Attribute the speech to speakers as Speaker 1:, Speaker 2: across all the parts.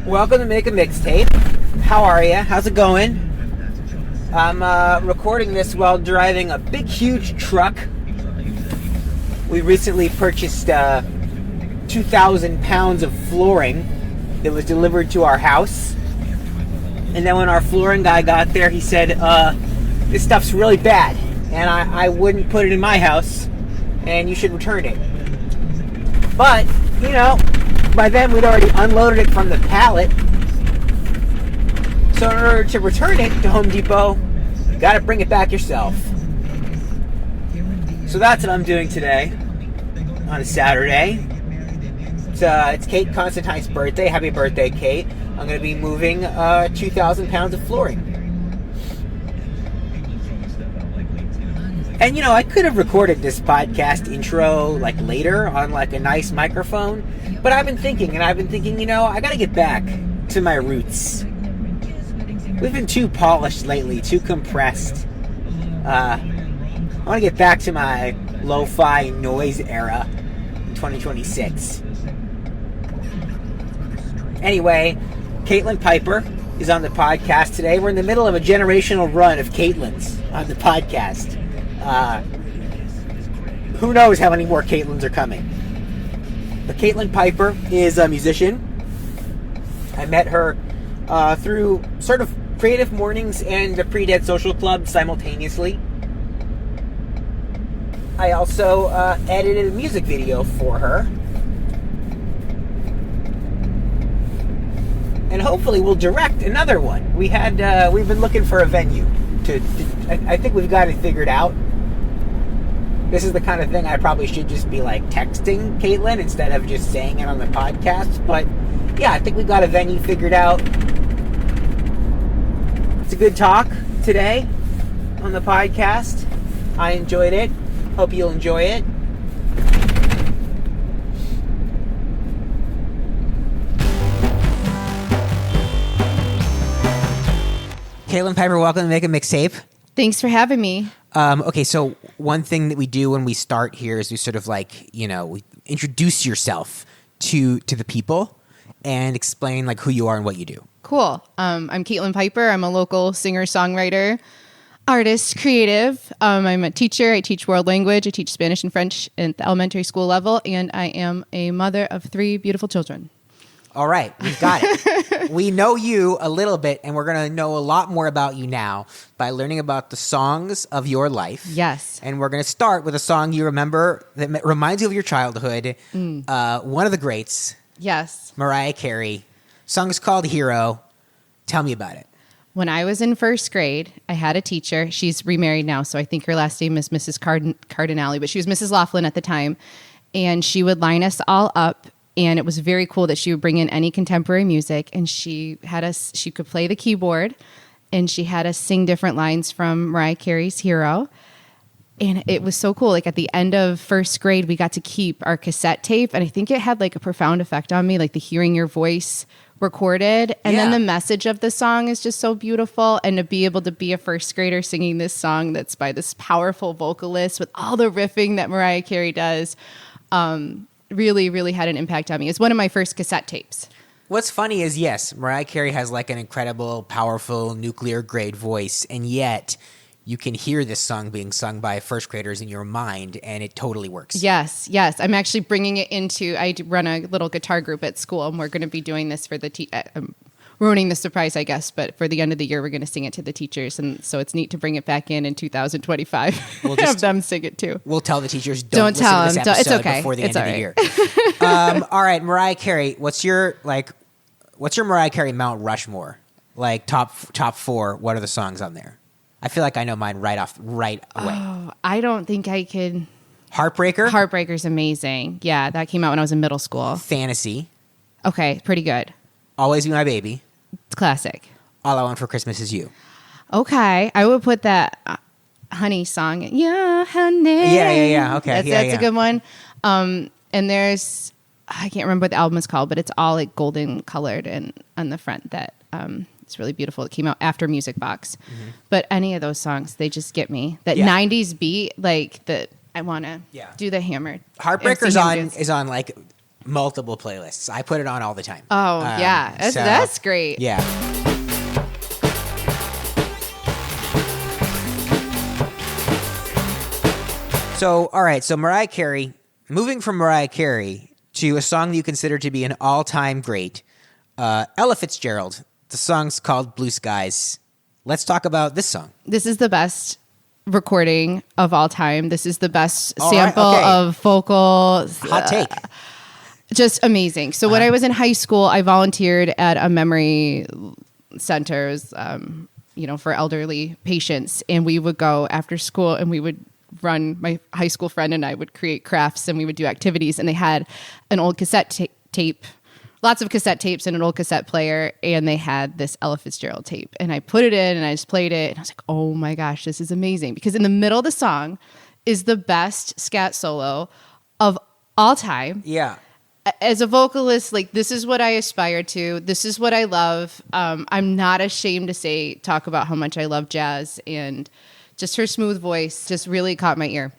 Speaker 1: Welcome to Make a Mixtape. How are ya? How's it going? I'm recording this while driving a big, huge truck. We recently purchased 2,000 pounds of flooring that was delivered to our house. And then when our flooring guy got there, he said, this stuff's really bad, and I wouldn't put it in my house, and you should return it. But, you know, by then we'd already unloaded it from the pallet. So in order to return it to Home Depot, you gotta bring it back yourself. So that's what I'm doing today on a Saturday. It's Kate Constantine's birthday. Happy birthday, Kate. I'm going to be moving 2,000 pounds of flooring. And, you know, I could have recorded this podcast intro, later on, a nice microphone. But I've been thinking, you know, I got to get back to my roots. We've been too polished lately, too compressed. I want to get back to my lo-fi noise era in 2026. Anyway, Caitlin Piper is on the podcast today. We're in the middle of a generational run of Caitlins on the podcast. Who knows how many more Caitlins are coming. But Caitlin Piper is a musician. I met her through sort of Creative Mornings and the Pre-Dead Social Club simultaneously. I also edited a music video for her. And hopefully we'll direct another one. We've been looking for a venue. I think we've got it figured out. This is the kind of thing I probably should just be texting Caitlin instead of just saying it on the podcast. But yeah, I think we've got a venue figured out. It's a good talk today on the podcast. I enjoyed it. Hope you'll enjoy it. Caitlin Piper, welcome to Make a Mixtape.
Speaker 2: Thanks for having me.
Speaker 1: Okay, so one thing that we do when we start here is we sort of we introduce yourself to the people and explain who you are and what you do.
Speaker 2: Cool. I'm Caitlin Piper. I'm a local singer-songwriter, artist, creative. I'm a teacher. I teach world language. I teach Spanish and French at the elementary school level, and I am a mother of 3 beautiful children.
Speaker 1: All right, we've got it. We know you a little bit, and we're going to know a lot more about you now by learning about the songs of your life.
Speaker 2: Yes.
Speaker 1: And we're going to start with a song you remember that reminds you of your childhood. One of the greats.
Speaker 2: Yes.
Speaker 1: Mariah Carey. Song is called Hero. Tell me about it.
Speaker 2: When I was in first grade, I had a teacher. She's remarried now, so I think her last name is Mrs. Cardinale, but she was Mrs. Laughlin at the time. And she would line us all up. And it was very cool that she would bring in any contemporary music, and she could play the keyboard, and she had us sing different lines from Mariah Carey's Hero. And it was so cool. At the end of first grade, we got to keep our cassette tape, and I think it had a profound effect on me, the hearing your voice recorded. And then the message of the song is just so beautiful. And to be able to be a first grader singing this song that's by this powerful vocalist with all the riffing that Mariah Carey does, really, really had an impact on me. It's one of my first cassette tapes.
Speaker 1: What's funny is, yes, Mariah Carey has an incredible, powerful, nuclear-grade voice, and yet you can hear this song being sung by first graders in your mind, and it totally works.
Speaker 2: Yes. I'm actually bringing it I run a little guitar group at school, and we're going to be doing this for the ruining the surprise, I guess, but for the end of the year, we're going to sing it to the teachers, and so it's neat to bring it back in 2025. We'll have them sing it too.
Speaker 1: We'll tell the teachers, don't
Speaker 2: tell
Speaker 1: listen to
Speaker 2: them.
Speaker 1: this episode
Speaker 2: it's okay.
Speaker 1: before the
Speaker 2: it's
Speaker 1: end of the year. All right, Mariah Carey, what's your Mariah Carey Mount Rushmore? Top 4, what are the songs on there? I feel like I know mine right away.
Speaker 2: Oh, I don't think I could.
Speaker 1: Heartbreaker?
Speaker 2: Heartbreaker's amazing. Yeah, that came out when I was in middle school.
Speaker 1: Fantasy.
Speaker 2: Okay, pretty good.
Speaker 1: Always Be My Baby.
Speaker 2: It's classic.
Speaker 1: All I Want for Christmas Is You.
Speaker 2: Okay, I would put that Honey song. Yeah, honey.
Speaker 1: Yeah. Okay,
Speaker 2: that's a good one. And there's, I can't remember what the album is called, but it's all golden colored and on the front. That it's really beautiful. It came out after Music Box. Mm-hmm. But any of those songs, they just get me. That 90s beat, I want to do the hammer.
Speaker 1: Heartbreaker is on multiple playlists. I put it on all the time.
Speaker 2: Oh, yeah. That's great.
Speaker 1: Yeah. So, all right. So Mariah Carey, moving from Mariah Carey to a song that you consider to be an all-time great, Ella Fitzgerald. The song's called Blue Skies. Let's talk about this song.
Speaker 2: This is the best recording of all time. This is the best sample of vocal.
Speaker 1: Hot take.
Speaker 2: Just amazing. So when I was in high school, I volunteered at a memory center, for elderly patients. And we would go after school and we would run, my high school friend and I would create crafts and we would do activities. And they had an old cassette tape, lots of cassette tapes and an old cassette player. And they had this Ella Fitzgerald tape. And I put it in and I just played it. And I was like, oh my gosh, this is amazing. Because in the middle of the song is the best scat solo of all time.
Speaker 1: Yeah.
Speaker 2: As a vocalist, like, this is what I aspire to. This is what I love. I'm not ashamed to talk about how much I love jazz, and just her smooth voice just really caught my ear.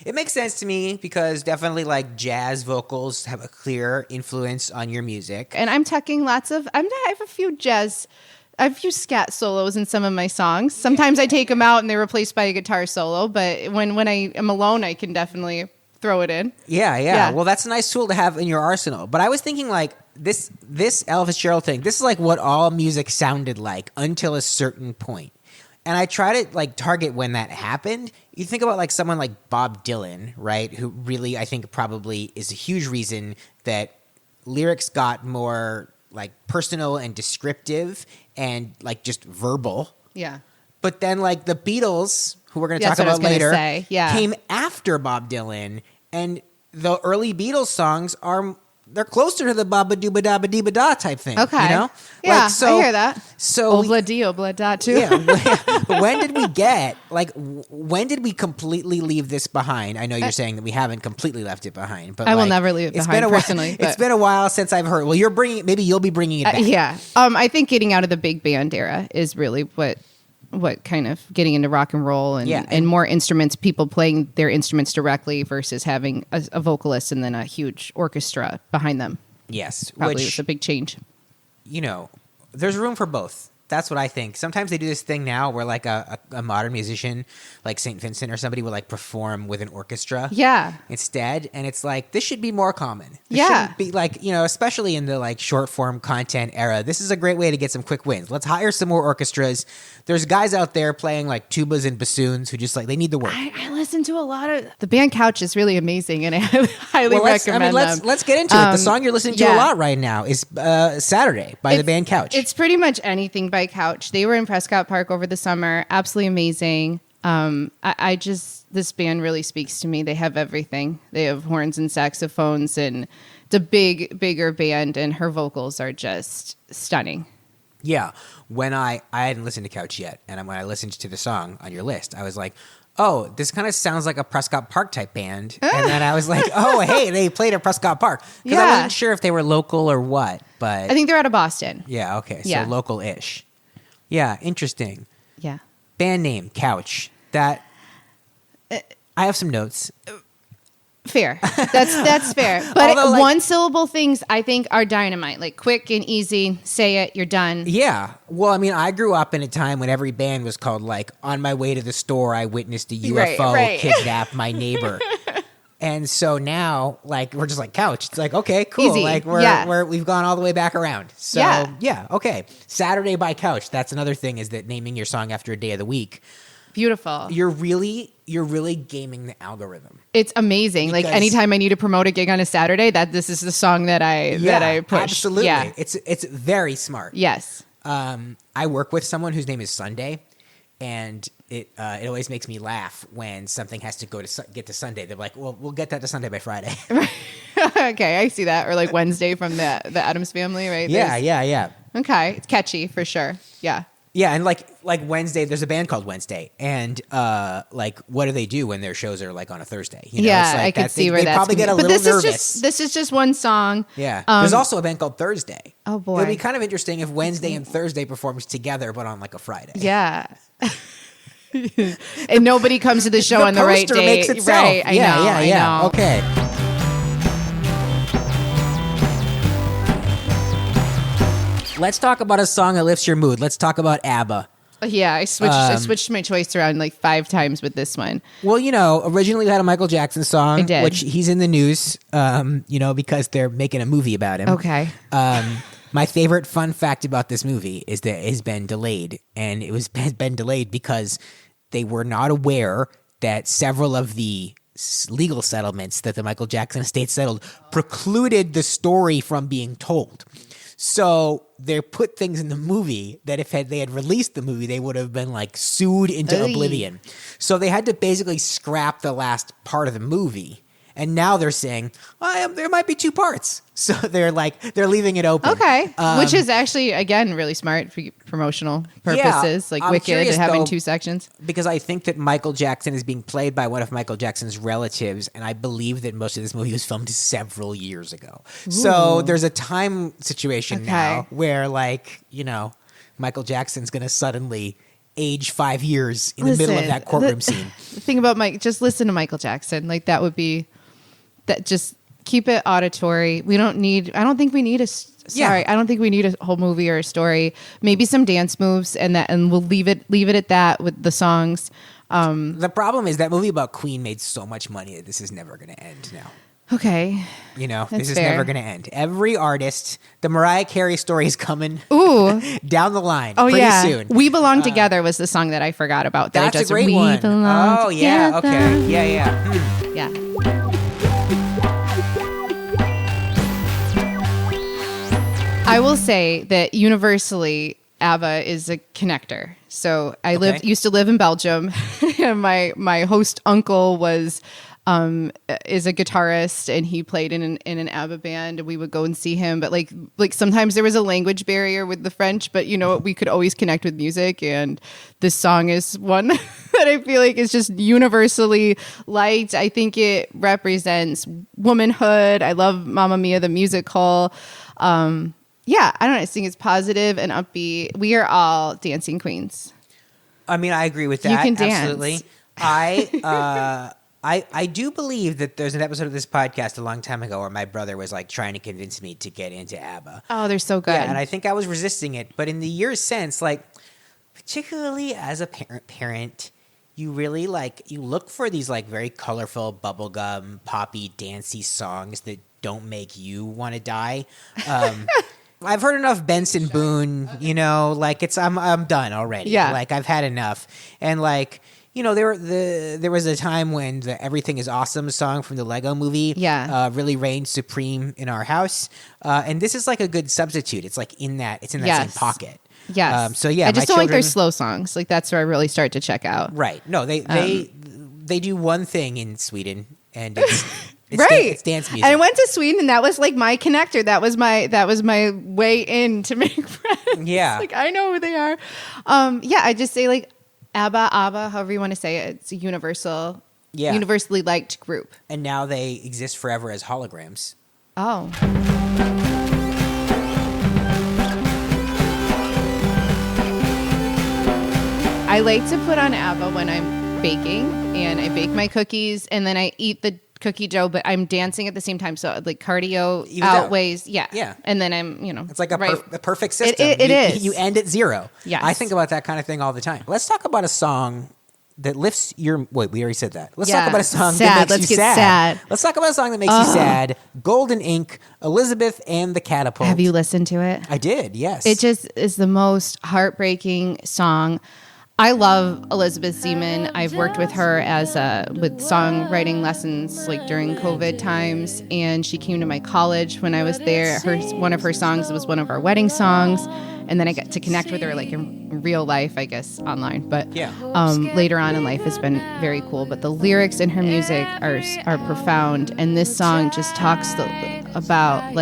Speaker 1: It makes sense to me because definitely like jazz vocals have a clear influence on your music.
Speaker 2: And I'm tucking I have a few scat solos in some of my songs. Sometimes I take them out and they're replaced by a guitar solo, but when I am alone, I can definitely throw it in.
Speaker 1: Yeah. Well, that's a nice tool to have in your arsenal. But I was thinking like this Ella Fitzgerald thing, this is like what all music sounded like until a certain point. And I try to like target when that happened. You think about like someone like Bob Dylan, right? Who really, I think, probably is a huge reason that lyrics got more like personal and descriptive and like just verbal.
Speaker 2: Yeah.
Speaker 1: But then like the Beatles, who we're going to talk
Speaker 2: That's what I
Speaker 1: about
Speaker 2: was gonna
Speaker 1: later,
Speaker 2: say. Yeah.
Speaker 1: came after Bob Dylan. And the early Beatles songs they're closer to the Baba Dooba Daba Deba Da type thing.
Speaker 2: Okay.
Speaker 1: You know?
Speaker 2: Yeah,
Speaker 1: like, so,
Speaker 2: I hear that.
Speaker 1: So
Speaker 2: Obla di, obla da too.
Speaker 1: Yeah. When did we completely leave this behind? I know you're saying that we haven't completely left it behind, but
Speaker 2: I will never leave it behind personally.
Speaker 1: It's been a while since I've heard. Well, maybe you'll be bringing it back.
Speaker 2: Yeah. I think getting out of the big band era is really what kind of getting into rock and roll and more instruments, people playing their instruments directly versus having a vocalist and then a huge orchestra behind them.
Speaker 1: Yes.
Speaker 2: Probably was a big change.
Speaker 1: There's room for both. That's what I think. Sometimes they do this thing now where like a modern musician like St. Vincent or somebody will like perform with an orchestra instead. And it's like, this should be more common. This shouldn't be like, especially in the like short form content era, this is a great way to get some quick wins. Let's hire some more orchestras. There's guys out there playing like tubas and bassoons who just like, they need the work.
Speaker 2: I listen to a lot of, the band Couch is really amazing and I highly recommend them.
Speaker 1: Let's get into it. The song you're listening to a lot right now is Saturday by the band Couch.
Speaker 2: It's pretty much anything by Couch. They were in Prescott Park over the summer. Absolutely amazing. This band really speaks to me. They have everything. They have horns and saxophones and it's a bigger band and her vocals are just stunning.
Speaker 1: Yeah. When I hadn't listened to Couch yet, and when I listened to the song on your list, I was like, oh, this kind of sounds like a Prescott Park type band. And then I was like, oh, hey, they played at Prescott Park. Because I wasn't sure if they were local or what, but...
Speaker 2: I think they're out of Boston.
Speaker 1: Yeah, okay. So local-ish. Yeah, interesting.
Speaker 2: Yeah.
Speaker 1: Band name, Couch. That... I have some notes.
Speaker 2: Fair. That's fair. But
Speaker 1: Although,
Speaker 2: one syllable things I think are dynamite. Like quick and easy. Say it. You're done.
Speaker 1: Yeah. Well, I mean, I grew up in a time when every band was called like, on my way to the store, I witnessed a UFO kidnap my neighbor. And so now, like, we're just like Couch. It's like, okay, cool.
Speaker 2: Easy.
Speaker 1: Like we've gone all the way back around. So yeah, okay. Saturday by Couch. That's another thing, is that naming your song after a day of the week.
Speaker 2: Beautiful.
Speaker 1: You're really gaming the algorithm.
Speaker 2: It's amazing. Like anytime I need to promote a gig on a Saturday, this is the song that I push.
Speaker 1: Absolutely.
Speaker 2: Yeah.
Speaker 1: It's very smart.
Speaker 2: Yes.
Speaker 1: I work with someone whose name is Sunday, and it always makes me laugh when something has to get to Sunday. They're like, well, we'll get that to Sunday by Friday.
Speaker 2: Okay, I see that. Or like Wednesday from the Addams Family, right?
Speaker 1: Yeah.
Speaker 2: Okay, it's catchy for sure. Yeah.
Speaker 1: Yeah, and like Wednesday, there's a band called Wednesday, and like, what do they do when their shows are like on a Thursday? It's like
Speaker 2: I could see where that's. They probably
Speaker 1: get a little nervous.
Speaker 2: This is just one song.
Speaker 1: Yeah, there's also a band called Thursday.
Speaker 2: Oh boy,
Speaker 1: it'd be kind of interesting if Wednesday and Thursday performs together, but on like a Friday.
Speaker 2: Yeah. And nobody comes to the show on the right day.
Speaker 1: Makes itself.
Speaker 2: Right? I know.
Speaker 1: Okay. Let's talk about a song that lifts your mood. Let's talk about ABBA.
Speaker 2: Yeah, I switched my choice around like 5 times with this one.
Speaker 1: Well, originally we had a Michael Jackson song,
Speaker 2: I did.
Speaker 1: which he's in the news, because they're making a movie about him.
Speaker 2: Okay.
Speaker 1: My favorite fun fact about this movie is that it's been delayed, and has been delayed because they were not aware that several of the legal settlements that the Michael Jackson estate settled precluded the story from being told. So they put things in the movie that if they had released the movie, they would have been like sued into oblivion. So they had to basically scrap the last part of the movie. And now they're saying, there might be 2 parts. So they're leaving it open.
Speaker 2: Okay. Which is actually, again, really smart for promotional purposes, like
Speaker 1: I'm
Speaker 2: Wicked
Speaker 1: curious,
Speaker 2: and having
Speaker 1: though,
Speaker 2: 2 sections.
Speaker 1: Because I think that Michael Jackson is being played by one of Michael Jackson's relatives, and I believe that most of this movie was filmed several years ago. Ooh. So there's a time situation now where, Michael Jackson's going to suddenly age 5 years in the middle of that courtroom scene.
Speaker 2: The thing about just listen to Michael Jackson. Like that would be... That just keep it auditory. I don't think we need a whole movie or a story. Maybe some dance moves and we'll leave it at that with the songs.
Speaker 1: The problem is that movie about Queen made so much money that this is never going to end now.
Speaker 2: Okay.
Speaker 1: This is never going to end. Every artist, the Mariah Carey story is coming down the line pretty soon.
Speaker 2: We Belong Together was the song that I forgot about.
Speaker 1: That's a great one.
Speaker 2: Oh,
Speaker 1: yeah. Okay. Yeah.
Speaker 2: Yeah. I will say that universally, ABBA is a connector. So I used to live in Belgium, and my host uncle is a guitarist, and he played in an ABBA band, and we would go and see him. But like sometimes there was a language barrier with the French, but we could always connect with music, and this song is one that I feel like is just universally liked. I think it represents womanhood. I love Mamma Mia the musical. Yeah, I don't know. I think it's positive and upbeat. We are all dancing queens.
Speaker 1: I mean, I agree with that.
Speaker 2: You can dance.
Speaker 1: Absolutely. I do believe that there's an episode of this podcast a long time ago where my brother was like trying to convince me to get into ABBA.
Speaker 2: Oh, they're so good.
Speaker 1: Yeah, and I think I was resisting it. But in the years since, particularly as a parent, you really you look for these very colorful bubblegum, poppy, dancey songs that don't make you want to die. I've heard enough Benson Boone, I'm done already.
Speaker 2: Yeah.
Speaker 1: I've had enough. And there was a time when the Everything Is Awesome song from the Lego movie really reigned supreme in our house. And this is a good substitute. It's in that same pocket.
Speaker 2: Yes.
Speaker 1: I
Speaker 2: just don't like their slow songs. That's where I really start to check out.
Speaker 1: Right. No, they do one thing in Sweden, and it's
Speaker 2: right.
Speaker 1: It's dance music.
Speaker 2: And I went to Sweden, and that was my connector. That was my way in to make friends.
Speaker 1: Yeah.
Speaker 2: I know who they are. I just say ABBA, however you want to say it. It's a universally liked group.
Speaker 1: And now they exist forever as holograms.
Speaker 2: Oh. I like to put on ABBA when I'm baking, and I bake my cookies, and then I eat the cookie dough, but I'm dancing at the same time. So cardio outweighs. Yeah. And then I'm,
Speaker 1: It's like a perfect system.
Speaker 2: It is.
Speaker 1: You end at 0.
Speaker 2: Yes.
Speaker 1: I think about that kind of thing all the time. Let's talk about a song that lifts your... Wait, we already said that. Let's talk about a song that makes you sad. Let's talk about a song that makes you sad. Golden Ink, Elizabeth and the Catapult.
Speaker 2: Have you listened to it?
Speaker 1: I did, yes.
Speaker 2: It just is the most heartbreaking song. I love Elizabeth Seaman. I've worked with her with songwriting lessons during COVID times, and she came to my college when I was there. One of her songs was one of our wedding songs, and then I got to connect with her in real life, I guess, online. But later on in life has been very cool. But the lyrics in her music are profound, and this song just talks about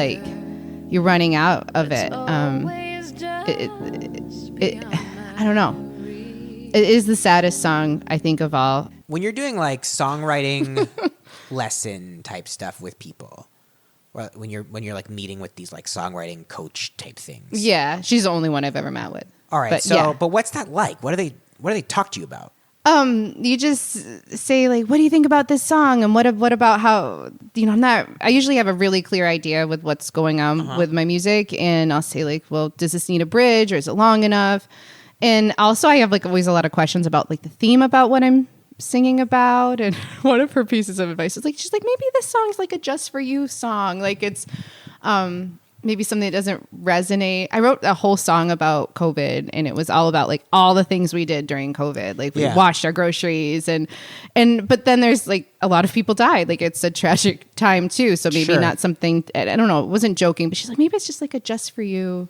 Speaker 2: you're running out of it. I don't know. It is the saddest song, I think, of all.
Speaker 1: When you're doing songwriting lesson type stuff with people, or when you're meeting with these songwriting coach type things.
Speaker 2: Yeah, she's the only one I've ever met with.
Speaker 1: All right, but what's that like? What do they talk to you about?
Speaker 2: You just say like, what do you think about this song? And what about how, I usually have a really clear idea with what's going on with my music. And I'll say like, well, does this need a bridge or is it long enough? And also I have like always a lot of questions about like the theme about what I'm singing about. And one of her pieces of advice is like, she's like, maybe this song's like a just for you song. Like it's, maybe something that doesn't resonate. I wrote a whole song about COVID and it was all about like all the things we did during COVID. Like we washed our groceries but then there's like a lot of people died. Like it's a tragic time too. So maybe not something, I don't know. It wasn't joking, but she's like, maybe it's just like a just for you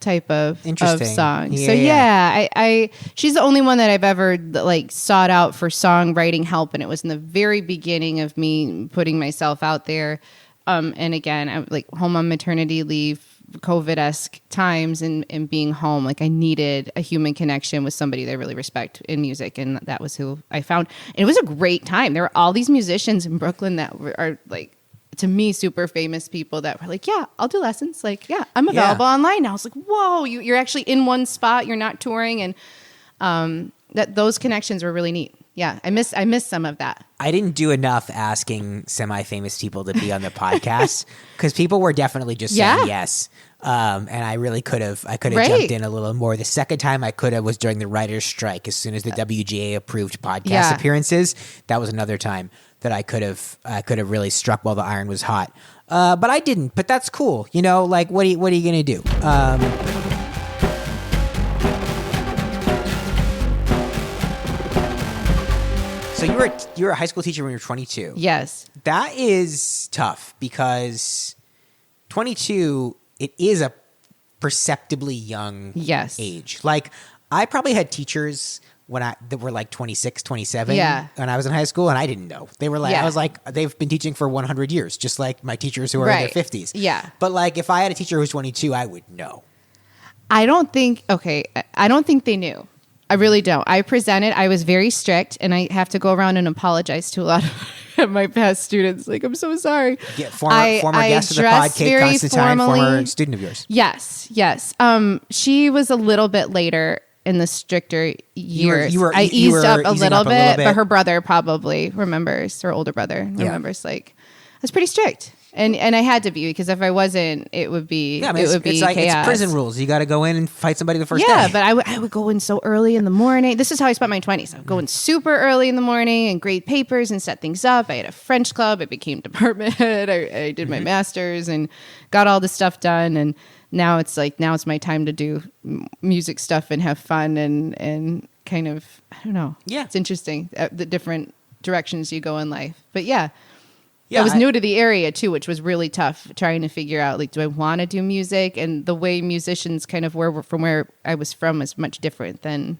Speaker 2: type of song. Yeah, so I she's the only one that I've ever like sought out for songwriting help. And it was in the very beginning of me putting myself out there. And again, I'm like home on maternity leave, COVID-esque times and being home. Like I needed a human connection with somebody that I really respect in music. And that was who I found. And it was a great time. There were all these musicians in Brooklyn that are like, to me, super famous people that were like, yeah, I'll do lessons. Like, yeah, I'm available online now. I was like, whoa, you're actually in one spot. You're not touring. And that those connections were really neat. Yeah, I miss some of that.
Speaker 1: I didn't do enough asking semi-famous people to be on the podcast because people were definitely just saying yes. And I really could have jumped in a little more. The second time I could have was during the writer's strike. As soon as the WGA approved podcast appearances, that was another time that I could have really struck while the iron was hot. But I didn't. But that's cool. Like what are you gonna do? So you were a high school teacher when you were 22.
Speaker 2: Yes.
Speaker 1: That is tough because 22, it is a perceptibly young age. Like I probably had teachers that were like 26, 27 when I was in high school and I didn't know. They were like, I was like, they've been teaching for 100 years, just like my teachers who are in their 50s.
Speaker 2: Yeah.
Speaker 1: But like if I had a teacher who was 22, I would know.
Speaker 2: I don't think they knew. I really don't. I was very strict and I have to go around and apologize to a lot of my past students. Like, I'm so sorry.
Speaker 1: Yeah, former guest of the pod, Kate Constantine, former student of yours.
Speaker 2: Yes. She was a little bit later in the stricter years. I eased up a little bit, but her brother probably remembers, her older brother remembers, like, I was pretty strict. And I had to be because if I wasn't, it would be it's like chaos.
Speaker 1: It's prison rules. You got to go in and fight somebody the first day.
Speaker 2: Yeah, but I would go in so early in the morning. This is how I spent my 20s. I would go in super early in the morning and grade papers and set things up. I had a French club. I became department head. I did my master's and got all this stuff done. And now it's my time to do music stuff and have fun and kind of, I don't know.
Speaker 1: Yeah.
Speaker 2: It's interesting, the different directions you go in life. But yeah. I was new to the area too, which was really tough trying to figure out, like, do I want to do music? And the way musicians kind of were from where I was from is much different than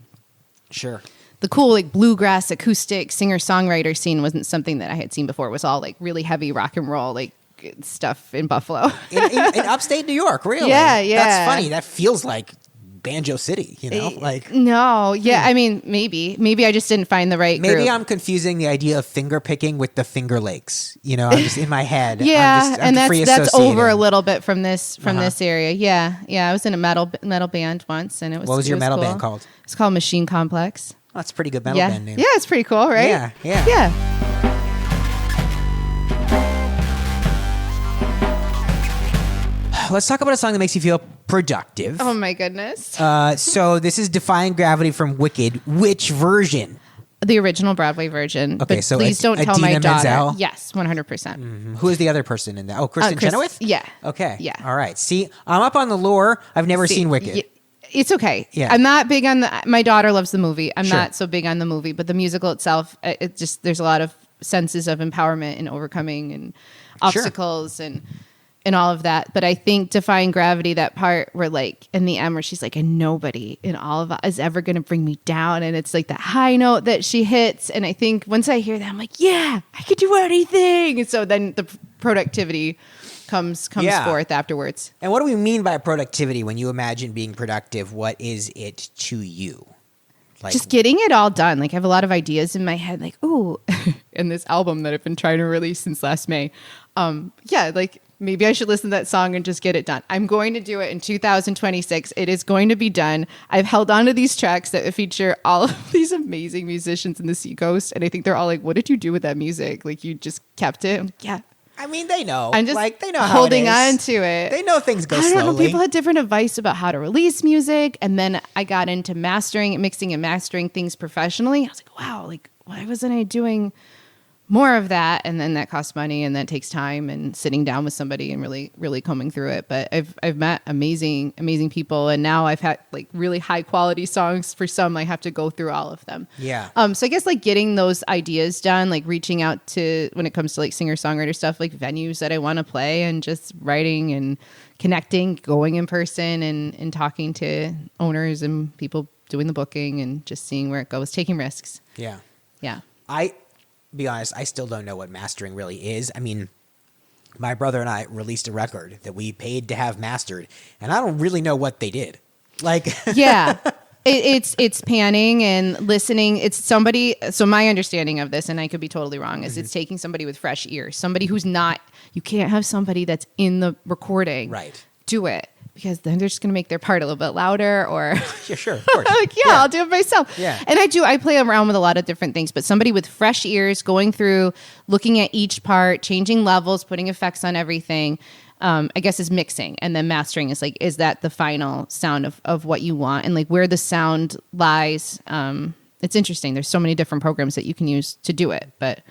Speaker 2: the cool, like, bluegrass acoustic singer-songwriter scene wasn't something that I had seen before. It was all like really heavy rock and roll, like stuff in Buffalo.
Speaker 1: in upstate New York, really?
Speaker 2: Yeah.
Speaker 1: That's funny. That feels like Banjo City,
Speaker 2: I mean, maybe I just didn't find the right group.
Speaker 1: I'm confusing the idea of finger picking with the Finger Lakes. I'm just in my head.
Speaker 2: I'm that's over a little bit from this area. Yeah. I was in a metal band once, and it was.
Speaker 1: What was your metal
Speaker 2: cool.
Speaker 1: band called?
Speaker 2: It's called Machine Complex.
Speaker 1: Oh, that's a pretty good metal band name.
Speaker 2: Yeah, it's pretty cool, right?
Speaker 1: Yeah. Let's talk about a song that makes you feel productive.
Speaker 2: Oh my goodness.
Speaker 1: So this is Defying Gravity from Wicked. Which version?
Speaker 2: The original Broadway version.
Speaker 1: Okay,
Speaker 2: but
Speaker 1: so
Speaker 2: please don't tell my daughter.
Speaker 1: Menzel?
Speaker 2: Yes, 100%.
Speaker 1: Mm-hmm. Who is the other person in that? Oh, Kristen Chenoweth?
Speaker 2: Yeah.
Speaker 1: Okay.
Speaker 2: Yeah.
Speaker 1: All right. See, I'm up on the lore. I've never seen Wicked.
Speaker 2: It's okay.
Speaker 1: Yeah.
Speaker 2: I'm not big on my daughter loves the movie. I'm not so big on the movie, but the musical itself, there's a lot of senses of empowerment and overcoming and obstacles and all of that. But I think Defying Gravity, that part where like in the end where she's like, and nobody in all of us is ever going to bring me down. And it's like that high note that she hits. And I think once I hear that, I'm like, yeah, I could do anything. And so then the productivity comes forth afterwards.
Speaker 1: And what do we mean by productivity? When you imagine being productive, what is it to you? Like,
Speaker 2: just getting it all done. Like I have a lot of ideas in my head, like, ooh, in this album that I've been trying to release since last May. Like maybe I should listen to that song and just get it done. I'm going to do it in 2026. It is going to be done. I've held on to these tracks that feature all of these amazing musicians in the Seacoast. And I think they're all like, what did you do with that music? Like, you just kept it? I'm like, yeah.
Speaker 1: I mean, they know.
Speaker 2: I'm just
Speaker 1: like, they know
Speaker 2: holding
Speaker 1: how it is.
Speaker 2: on to it.
Speaker 1: They know things go
Speaker 2: I don't know.
Speaker 1: slowly.
Speaker 2: People had different advice about how to release music. And then I got into mastering, mixing and mastering things professionally. I was like, wow, like, why wasn't I doing more of that? And then that costs money and that takes time and sitting down with somebody and really combing through it. But I've met amazing people, and now I've had like really high quality songs. For some, I have to go through all of them.
Speaker 1: Yeah.
Speaker 2: So I guess like getting those ideas done, like reaching out to, when it comes to like singer-songwriter stuff, like venues that I want to play, and just writing and connecting, going in person and talking to owners and people doing the booking and just seeing where it goes, taking risks.
Speaker 1: Yeah.
Speaker 2: Yeah.
Speaker 1: Be honest, I still don't know what mastering really is. I mean, my brother and I released a record that we paid to have mastered, and I don't really know what they did. Like,
Speaker 2: yeah, it's panning and listening. It's somebody. So my understanding of this, and I could be totally wrong, is it's taking somebody with fresh ears, somebody who's not. You can't have somebody that's in the recording,
Speaker 1: right?
Speaker 2: Do it. Because then they're just going to make their part a little bit louder, or
Speaker 1: yeah, sure, of course.
Speaker 2: like, yeah, I'll do it myself.
Speaker 1: Yeah.
Speaker 2: And I play around with a lot of different things, but somebody with fresh ears going through, looking at each part, changing levels, putting effects on everything, I guess is mixing. And then mastering is like, is that the final sound of what you want? And like where the sound lies. It's interesting. There's so many different programs that you can use to do it, but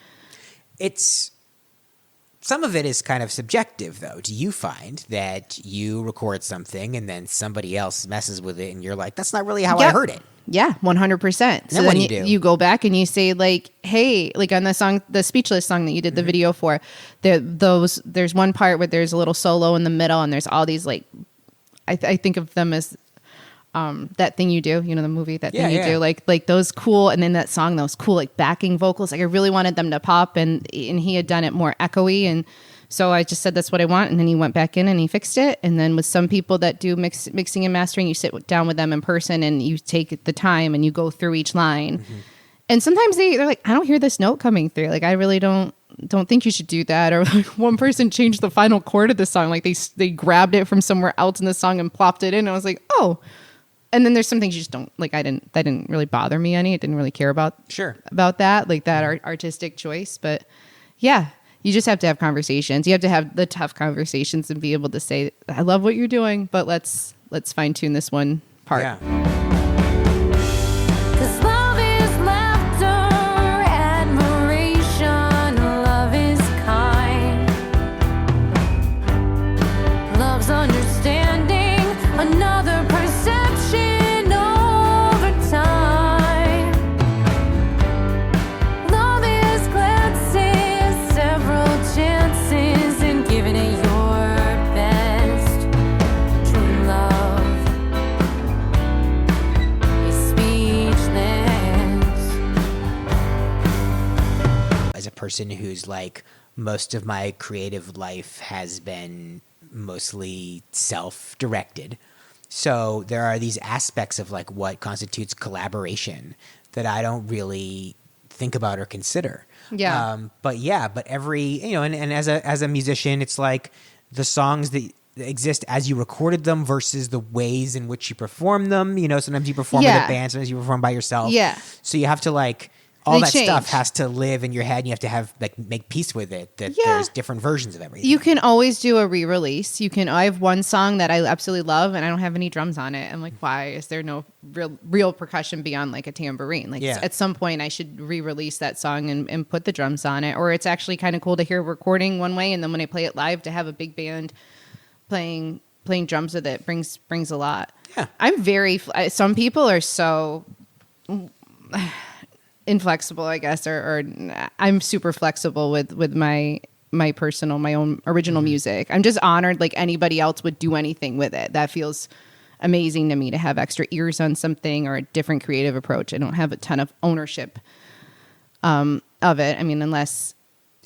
Speaker 1: some of it is kind of subjective, though. Do you find that you record something and then somebody else messes with it and you're like, that's not really how I heard it?
Speaker 2: Yeah, 100%. So
Speaker 1: then
Speaker 2: then
Speaker 1: what do?
Speaker 2: You go back and you say like, hey, like on the song, the Speechless song that you did the video for, there's one part where there's a little solo in the middle and there's all these like, I think of them as that thing you do, you know, the movie, that thing you do, like those cool, and then that song, those cool like backing vocals. Like I really wanted them to pop, and he had done it more echoey, and so I just said that's what I want, and then he went back in and he fixed it. And then with some people that do mixing and mastering, you sit down with them in person and you take the time and you go through each line. And sometimes they're like, I don't hear this note coming through. Like I really don't think you should do that. Or like one person changed the final chord of the song, like they grabbed it from somewhere else in the song and plopped it in. And I was like, oh. And then there's some things you just don't like. That didn't really bother me any. I didn't really care about that, like that artistic choice. But yeah, you just have to have conversations. You have to have the tough conversations and be able to say, I love what you're doing, but let's fine tune this one part.
Speaker 1: Yeah.
Speaker 3: 'Cause love is laughter, admiration, love is kind. Love's understanding, another perception over time. Love is glances, several chances, and giving it your best. True love is speechless.
Speaker 1: As a person who's like, most of my creative life has been mostly self-directed. So there are these aspects of like what constitutes collaboration that I don't really think about or consider.
Speaker 2: Yeah.
Speaker 1: But every, you know, and as a musician, it's like the songs that exist as you recorded them versus the ways in which you perform them. You know, sometimes you perform with a band, sometimes you perform by yourself.
Speaker 2: Yeah.
Speaker 1: So you have to like, all
Speaker 2: They
Speaker 1: that
Speaker 2: change.
Speaker 1: stuff has to live in your head, and you have to have like make peace with it that there's different versions of everything.
Speaker 2: You can always do a re-release. I have one song that I absolutely love, and I don't have any drums on it. I'm like, why is there no real percussion beyond like a tambourine? Like at some point, I should re-release that song and put the drums on it. Or it's actually kind of cool to hear recording one way, and then when I play it live, to have a big band playing drums with it brings a lot.
Speaker 1: Yeah.
Speaker 2: I'm very. Some people are so inflexible, I guess, or I'm super flexible with my own original music. I'm just honored like anybody else would do anything with it. That feels amazing to me, to have extra ears on something or a different creative approach. I don't have a ton of ownership of it. I mean, is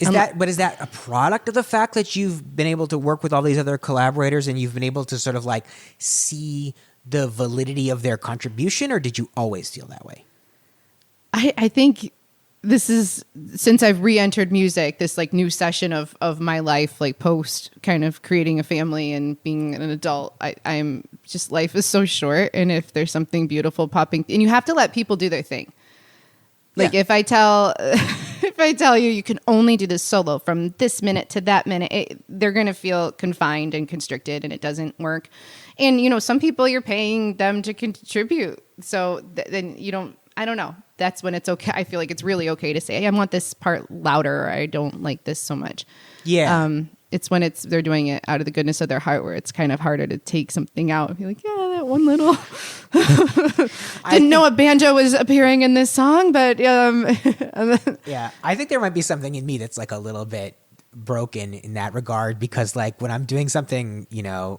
Speaker 2: that a product of the fact that you've been able to work with all these other collaborators and you've been able to sort of like see the validity of their contribution, or did you always feel that way? I think this is since I've re-entered music, this like new session of my life, like post kind of creating a family and being an adult. I'm just, life is so short, and if there's something beautiful popping, and you have to let people do their thing. Like if I tell you you can only do this solo from this minute to that minute, they're going to feel confined and constricted, and it doesn't work. And some people, you're paying them to contribute, so then you don't. I don't know. That's when it's okay. I feel like it's really okay to say, hey, I want this part louder, or I don't like this so much.
Speaker 1: Yeah.
Speaker 2: It's when they're doing it out of the goodness of their heart, where it's kind of harder to take something out and be like, yeah, that one little. Didn't know a banjo was appearing in this song, but
Speaker 1: yeah, I think there might be something in me that's like a little bit broken in that regard, because like when I'm doing something,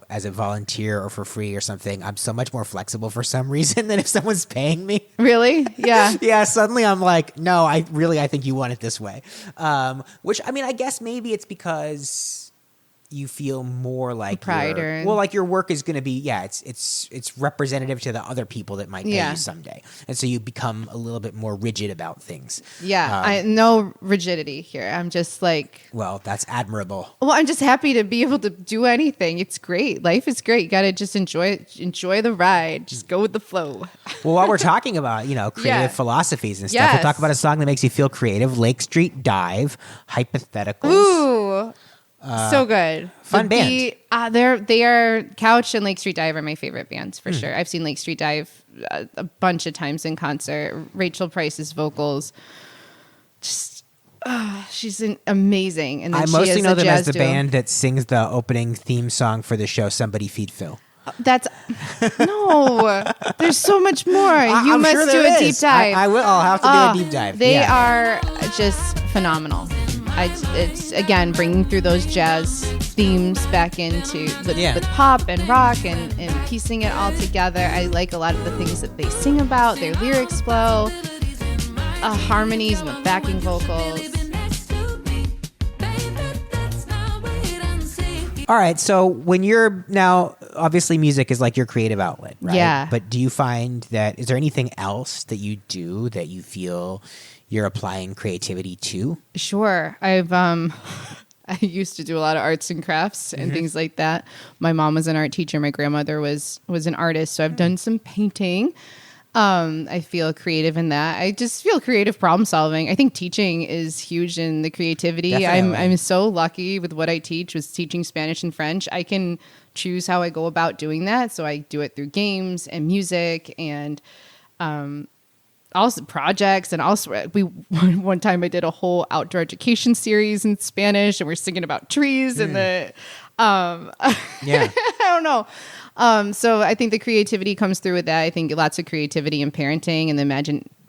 Speaker 1: as a volunteer or for free or something, I'm so much more flexible for some reason than if someone's paying me.
Speaker 2: Really? Yeah.
Speaker 1: Yeah. Suddenly I'm like, no, I think you want it this way. Which, I mean, I guess maybe it's because you feel more like
Speaker 2: pride
Speaker 1: like your work is going to be, it's representative to the other people that might pay you someday. And so you become a little bit more rigid about things.
Speaker 2: Yeah. No rigidity here. I'm just like,
Speaker 1: well, that's admirable.
Speaker 2: Well, I'm just happy to be able to do anything. It's great. Life is great. You got to just enjoy the ride. Just go with the flow.
Speaker 1: Well, while we're talking about, creative philosophies and stuff, we'll talk about a song that makes you feel creative. Lake Street Dive, Hypotheticals.
Speaker 2: Ooh. So good.
Speaker 1: Fun band.
Speaker 2: They are Couch and Lake Street Dive are my favorite bands for sure. I've seen Lake Street Dive a bunch of times in concert. Rachel Price's vocals, just she's amazing. And then
Speaker 1: I mostly know them as the band that sings the opening theme song for the show Somebody Feed Phil. No, there's so much more. You I'm
Speaker 2: must
Speaker 1: sure
Speaker 2: do a deep dive.
Speaker 1: I will. I'll have to do a deep dive.
Speaker 2: They are just phenomenal. It's again bringing through those jazz themes back into with pop and rock and piecing it all together. I like a lot of the things that they sing about. Their lyrics flow, harmonies and the backing vocals.
Speaker 1: All right, so when you're now, obviously music is like your creative outlet, right?
Speaker 2: Yeah.
Speaker 1: But do you find that, is there anything else that you do that you feel you're applying creativity to?
Speaker 2: Sure. I used to do a lot of arts and crafts and things like that. My mom was an art teacher. My grandmother was an artist. So I've done some painting. I feel creative in that. I just feel creative problem solving. I think teaching is huge in the creativity. I'm so lucky with what I teach, was teaching Spanish and French. I can choose how I go about doing that. So I do it through games and music and also projects. And also one time I did a whole outdoor education series in Spanish, and we're singing about trees and the I don't know. So I think the creativity comes through with that. I think lots of creativity in parenting and the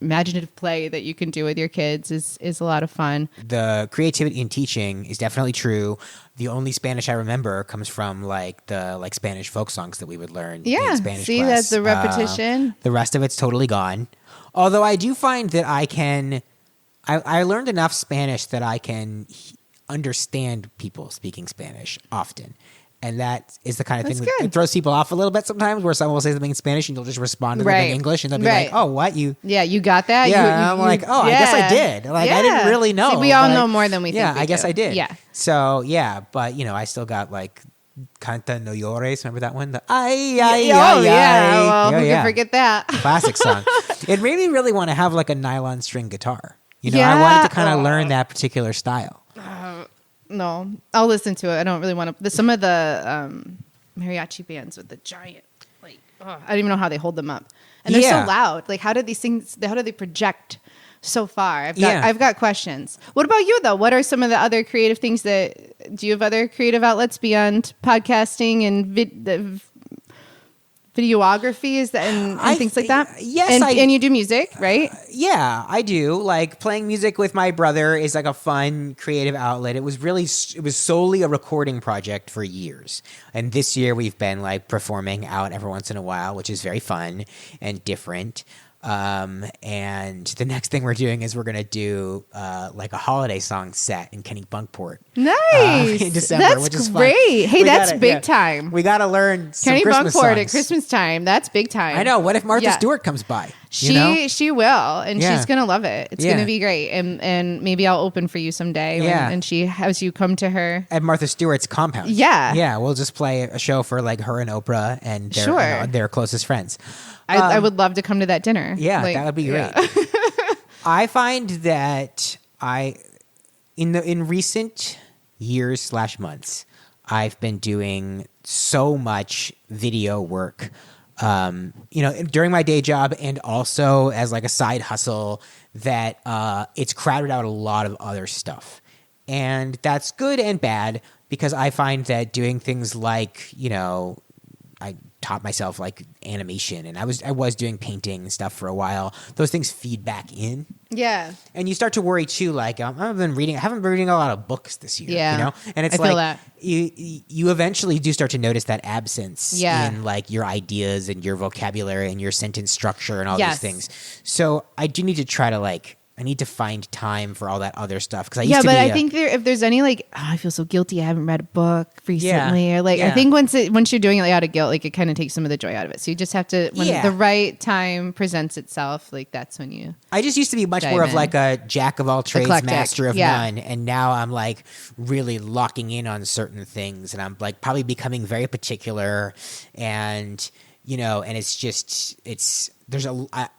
Speaker 2: imaginative play that you can do with your kids is a lot of fun. The
Speaker 1: creativity in teaching is definitely true. The only Spanish I remember comes from the Spanish folk songs that we would learn in Spanish
Speaker 2: see,
Speaker 1: class.
Speaker 2: that's the repetition.
Speaker 1: The rest of it's totally gone. Although I do find that I learned enough Spanish that I can understand people speaking Spanish often. And that is the kind of thing that throws people off a little bit sometimes, where someone will say something in Spanish and you'll just respond to them in English, and they'll be like, oh, what? You got that? Yeah, I'm like, oh, I guess I did. Like, I didn't really know.
Speaker 2: See, we all know more than we think.
Speaker 1: Yeah, I guess I did.
Speaker 2: Yeah.
Speaker 1: So, but, I still got Canta No Llores. Remember that one?
Speaker 2: Well, who can forget that?
Speaker 1: Classic song. It made me really want to have a nylon string guitar. I wanted to kind of learn that particular style.
Speaker 2: No, I'll listen to it. I don't really want to. Some of the mariachi bands with the giant, I don't even know how they hold them up, and they're so loud. How do these things? How do they project so far? I've got questions. What about you though? What are some of the other creative things do you have other creative outlets beyond podcasting and videography and things like that?
Speaker 1: Yes.
Speaker 2: And you do music, right?
Speaker 1: Yeah, I do. Playing music with my brother is a fun creative outlet. It was solely a recording project for years. And this year we've been performing out every once in a while, which is very fun and different. And the next thing we're doing is we're going to do like a holiday song set in Kennebunkport.
Speaker 2: Nice.
Speaker 1: In December,
Speaker 2: That's
Speaker 1: which is
Speaker 2: great.
Speaker 1: fun.
Speaker 2: Hey, that's big time.
Speaker 1: We got to learn some Christmas
Speaker 2: Kennebunkport
Speaker 1: songs.
Speaker 2: at Christmas time. That's big time.
Speaker 1: I know. What if Martha
Speaker 2: Yeah.
Speaker 1: Stewart comes by?
Speaker 2: She will, and
Speaker 1: Yeah.
Speaker 2: she's gonna love it. It's
Speaker 1: Yeah.
Speaker 2: gonna be great, and maybe I'll open for you someday.
Speaker 1: Yeah.
Speaker 2: And she has you come to her.
Speaker 1: At Martha Stewart's compound.
Speaker 2: Yeah.
Speaker 1: Yeah, we'll just play a show for like her and Oprah and their,
Speaker 2: Sure.
Speaker 1: their closest friends.
Speaker 2: I would love to come to that dinner.
Speaker 1: Yeah,
Speaker 2: Like,
Speaker 1: that would be great.
Speaker 2: yeah.
Speaker 1: I find that in recent years / months, I've been doing so much video work, during my day job and also as like a side hustle that it's crowded out a lot of other stuff. And that's good and bad because I find that doing things like, I taught myself like animation and I was doing painting and stuff for a while. Those things feed back in.
Speaker 2: Yeah.
Speaker 1: And you start to worry too, like I haven't been reading a lot of books this year.
Speaker 2: Yeah.
Speaker 1: And it's
Speaker 2: I feel
Speaker 1: like
Speaker 2: that.
Speaker 1: you eventually do start to notice that absence
Speaker 2: Yeah.
Speaker 1: in like your ideas and your vocabulary and your sentence structure and all
Speaker 2: Yes.
Speaker 1: these things. So I do need to try to I need to find time for all that other stuff because I used to
Speaker 2: but
Speaker 1: be
Speaker 2: I think if there's any I feel so guilty. I haven't read a book recently, or
Speaker 1: Yeah.
Speaker 2: I think once you're doing it out of guilt, it kind of takes some of the joy out of it. So you just have to when
Speaker 1: Yeah.
Speaker 2: the right time presents itself, that's when you.
Speaker 1: I just used to be much
Speaker 2: Dive
Speaker 1: more of
Speaker 2: in.
Speaker 1: like a jack of all trades,
Speaker 2: Eclectic.
Speaker 1: master of
Speaker 2: Yeah.
Speaker 1: none. And now I'm like really locking in on certain things and I'm like probably becoming very particular and, and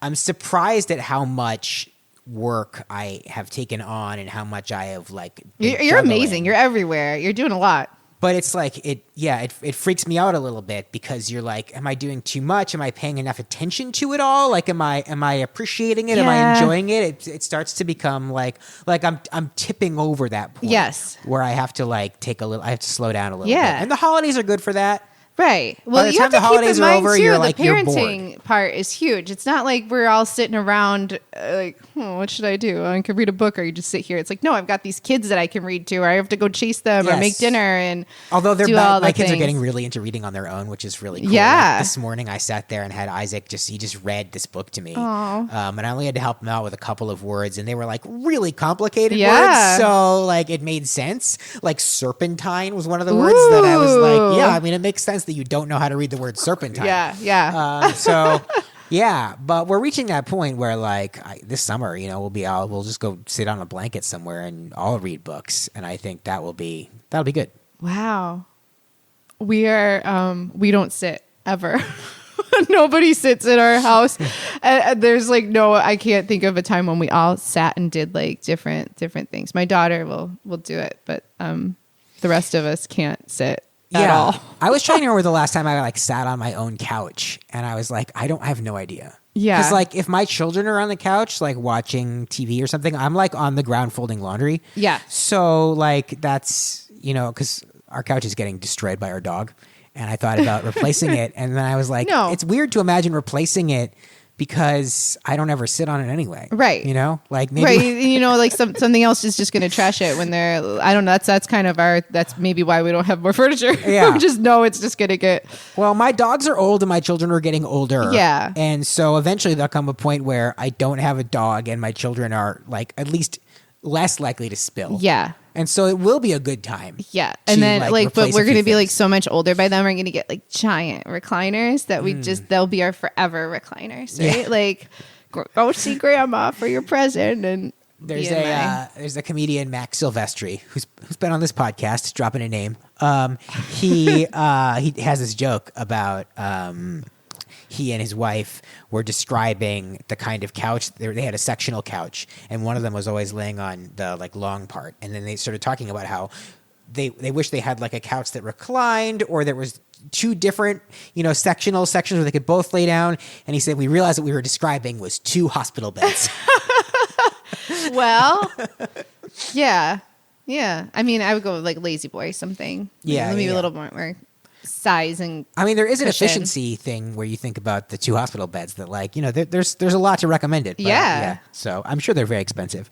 Speaker 1: I'm surprised at how much work I have taken on and how much I have been
Speaker 2: You're
Speaker 1: juggling.
Speaker 2: amazing. You're everywhere. You're doing a lot.
Speaker 1: But it's like it freaks me out a little bit because you're like, am I doing too much? Am I paying enough attention to it all? Like, am I appreciating it? Am I
Speaker 2: Yeah.
Speaker 1: enjoying it? It starts to become like I'm tipping over that point.
Speaker 2: Yes.
Speaker 1: Where I have to I have to slow down a little
Speaker 2: Yeah.
Speaker 1: bit. And the holidays are good for that.
Speaker 2: Right.
Speaker 1: By
Speaker 2: Well,
Speaker 1: the
Speaker 2: you
Speaker 1: time
Speaker 2: have
Speaker 1: the
Speaker 2: to keep
Speaker 1: holidays
Speaker 2: in
Speaker 1: are
Speaker 2: mind
Speaker 1: over,
Speaker 2: too.
Speaker 1: you're
Speaker 2: The
Speaker 1: like, you're
Speaker 2: parenting part is huge. It's not like we're all sitting around what should I do? I could read a book, or you just sit here. It's like, no, I've got these kids that I can read to, or I have to go chase them, or
Speaker 1: Yes.
Speaker 2: make dinner, and
Speaker 1: Although
Speaker 2: do all the
Speaker 1: my kids are
Speaker 2: things.
Speaker 1: getting really into reading on their own, which is really cool.
Speaker 2: Yeah.
Speaker 1: Like, this morning I sat there and had Isaac he just read this book to me.
Speaker 2: Aw.
Speaker 1: And I only had to help him out with a couple of words and they were like really complicated
Speaker 2: Yeah.
Speaker 1: words. So it made sense. Like serpentine was one of the words that I was like,
Speaker 2: Ooh.
Speaker 1: yeah, I mean, it makes sense that you don't know how to read the word serpentine.
Speaker 2: yeah.
Speaker 1: Yeah, but we're reaching that point where this summer, we'll just go sit on a blanket somewhere and all read books. And I think that'll be good.
Speaker 2: Wow. We are. We don't sit ever. Nobody sits in our house. There's I can't think of a time when we all sat and did different things. My daughter will do it, but the rest of us can't sit at all.
Speaker 1: I was trying to remember the last time I sat on my own couch and I was like, I have no idea.
Speaker 2: Yeah.
Speaker 1: Because if my children are on the couch, watching TV or something, I'm on the ground folding laundry.
Speaker 2: Yeah.
Speaker 1: So that's, because our couch is getting destroyed by our dog. And I thought about replacing it. And then I was like,
Speaker 2: No.
Speaker 1: it's weird to imagine replacing it because I don't ever sit on it anyway.
Speaker 2: Right.
Speaker 1: Maybe.
Speaker 2: Right. Something else is just going to trash it when they're, I don't know. That's kind of that's maybe why we don't have more furniture.
Speaker 1: Yeah.
Speaker 2: We just know it's just going to get.
Speaker 1: Well, my dogs are old and my children are getting older.
Speaker 2: Yeah.
Speaker 1: And so eventually there'll come a point where I don't have a dog and my children are at least less likely to spill.
Speaker 2: Yeah.
Speaker 1: And so it will be a good time.
Speaker 2: Yeah.
Speaker 1: to,
Speaker 2: And then but
Speaker 1: replace
Speaker 2: we're
Speaker 1: a
Speaker 2: going to
Speaker 1: few
Speaker 2: be
Speaker 1: things.
Speaker 2: so much older by then. We're going to get giant recliners that they'll be our forever recliners, right?
Speaker 1: Yeah.
Speaker 2: Go see grandma for your present. And
Speaker 1: There's
Speaker 2: be in my-
Speaker 1: there's a comedian, Max Silvestri, who's been on this podcast, dropping a name. He has this joke about he and his wife were describing the kind of couch. They had a sectional couch, and one of them was always laying on the long part. And then they started talking about how they wish they had a couch that reclined, or there was two different sectional sections where they could both lay down. And he said, we realized what we were describing was two hospital beds.
Speaker 2: Well, yeah. Yeah. I mean, I would go with lazy boy something.
Speaker 1: Yeah,
Speaker 2: Maybe
Speaker 1: yeah.
Speaker 2: a little more size and
Speaker 1: I mean, there is an
Speaker 2: cushion.
Speaker 1: efficiency thing where you think about the two hospital beds that there's a lot to recommend it. But,
Speaker 2: Yeah.
Speaker 1: So I'm sure they're very expensive.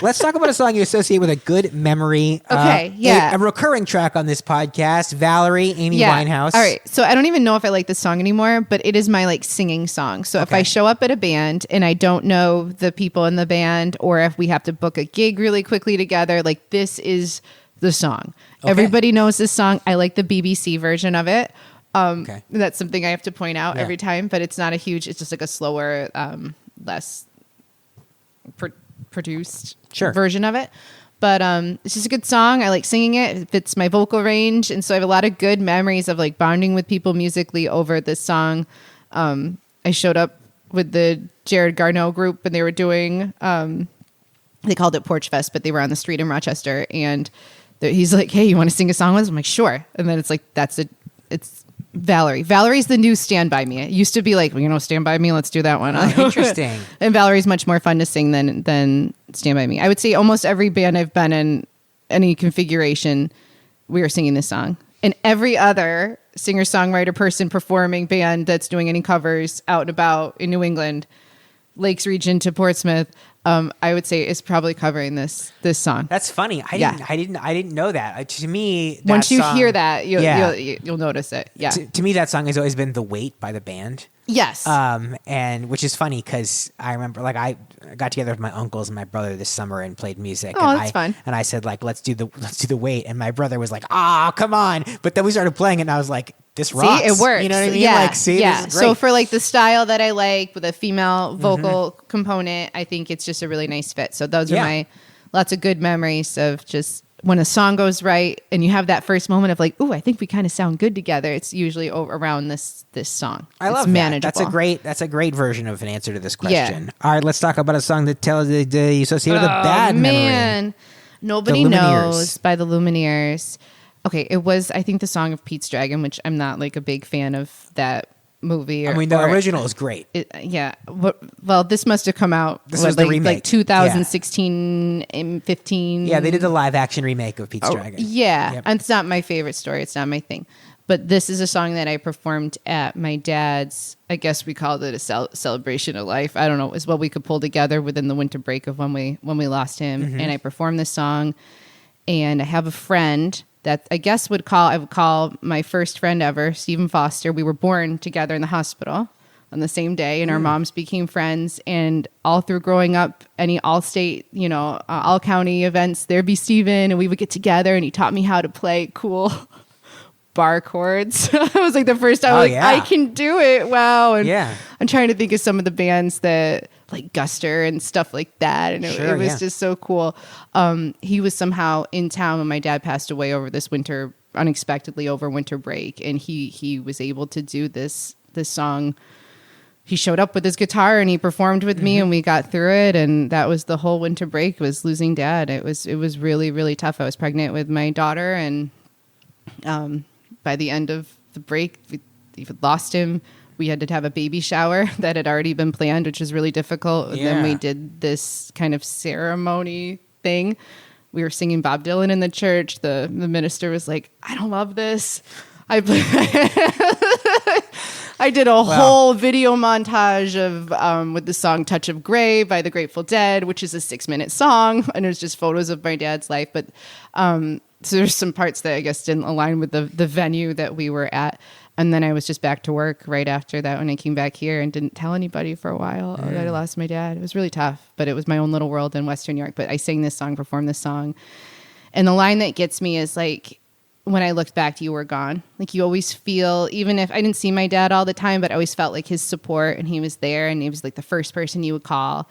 Speaker 1: Let's talk about a song you associate with a good memory.
Speaker 2: Okay, yeah.
Speaker 1: A recurring track on this podcast, Valerie, Amy Winehouse.
Speaker 2: All right. So I don't even know if I like this song anymore, but it is my like singing song. So if I show up at a band and I don't know the people in the band, or if we have to book a gig really quickly together, like this is the song. Okay. Everybody knows this song. I like the BBC version of it. That's something I have to point out every time, but it's not a huge, it's just like a slower, less produced version of it. But it's just a good song. I like singing it. It fits my vocal range. And so I have a lot of good memories of like bonding with people musically over this song. I showed up with the Jared Garneau group and they were doing, they called it Porch Fest, but they were on the street in Rochester. And he's like, hey, you want to sing a song with us? I'm like, sure. And then it's like, it's Valerie. Valerie's the new Stand By Me. It used to be like, Stand By Me, let's do that one.
Speaker 1: Oh, interesting.
Speaker 2: And Valerie's much more fun to sing than Stand By Me. I would say almost every band I've been in, any configuration, we are singing this song. And every other singer-songwriter person performing band that's doing any covers out and about in New England, Lakes region to Portsmouth, I would say is probably covering this song.
Speaker 1: That's funny. I didn't know that. To me, that
Speaker 2: once you
Speaker 1: song,
Speaker 2: hear that, you'll notice it. Yeah.
Speaker 1: To me, that song has always been "The Weight" by the band.
Speaker 2: Yes.
Speaker 1: And which is funny because I remember like I got together with my uncles and my brother this summer and played music.
Speaker 2: Oh,
Speaker 1: and
Speaker 2: that's fun.
Speaker 1: And I said like, let's do the Weight. And my brother was like, come on. But then we started playing it and I was like, this rocks.
Speaker 2: See, it works.
Speaker 1: You know what I mean?
Speaker 2: Yeah.
Speaker 1: Like, see,
Speaker 2: yeah.
Speaker 1: this is great.
Speaker 2: So for like the style that I like with a female vocal component, I think it's just a really nice fit. So those are my lots of good memories of just when a song goes right and you have that first moment of like, ooh, I think we kind of sound good together. It's usually around this song.
Speaker 1: I love
Speaker 2: it's
Speaker 1: that.
Speaker 2: manageable.
Speaker 1: That's a great version of an answer to this question. Yeah. All right, let's talk about a song that tells you associate with a bad memory.
Speaker 2: Nobody Knows by the Lumineers. Okay, it was, I think, the song of Pete's Dragon, which I'm not like a big fan of that movie.
Speaker 1: The original is great.
Speaker 2: Well, this must have come out.
Speaker 1: This was the remake.
Speaker 2: Like 2016 and 15.
Speaker 1: Yeah, they did the live action remake of Pete's Dragon.
Speaker 2: Yeah,
Speaker 1: yep.
Speaker 2: And it's not my favorite story. It's not my thing. But this is a song that I performed at my dad's, I guess we called it a celebration of life. I don't know. It was what we could pull together within the winter break of when we lost him. Mm-hmm. And I performed this song. And I have a friend that I guess I would call my first friend ever, Stephen Foster. We were born together in the hospital on the same day, and our moms became friends. And all through growing up, any all-state, all-county events, there'd be Stephen, and we would get together, and he taught me how to play cool bar chords. I was like the first time, I can do it. Wow. And I'm trying to think of some of the bands that like Guster and stuff like that. And it was just so cool. He was somehow in town when my dad passed away over this winter, unexpectedly over winter break. And he was able to do this song. He showed up with his guitar and he performed with me and we got through it. And that was the whole winter break, was losing dad. It was really, really tough. I was pregnant with my daughter, and by the end of the break, we lost him. We had to have a baby shower that had already been planned, which was really difficult. And then we did this kind of ceremony thing. We were singing Bob Dylan in the church. The minister was like, I don't love this. I did a whole video montage of with the song Touch of Grey by the Grateful Dead, which is a 6-minute song. And it was just photos of my dad's life. But so there's some parts that I guess didn't align with the venue that we were at. And then I was just back to work right after that when I came back here and didn't tell anybody for a while that I lost my dad. It was really tough, but it was my own little world in Western New York. But I sang this song, performed this song. And the line that gets me is like, when I looked back, you were gone. Like you always feel, even if I didn't see my dad all the time, but I always felt like his support, and he was there, and he was like the first person you would call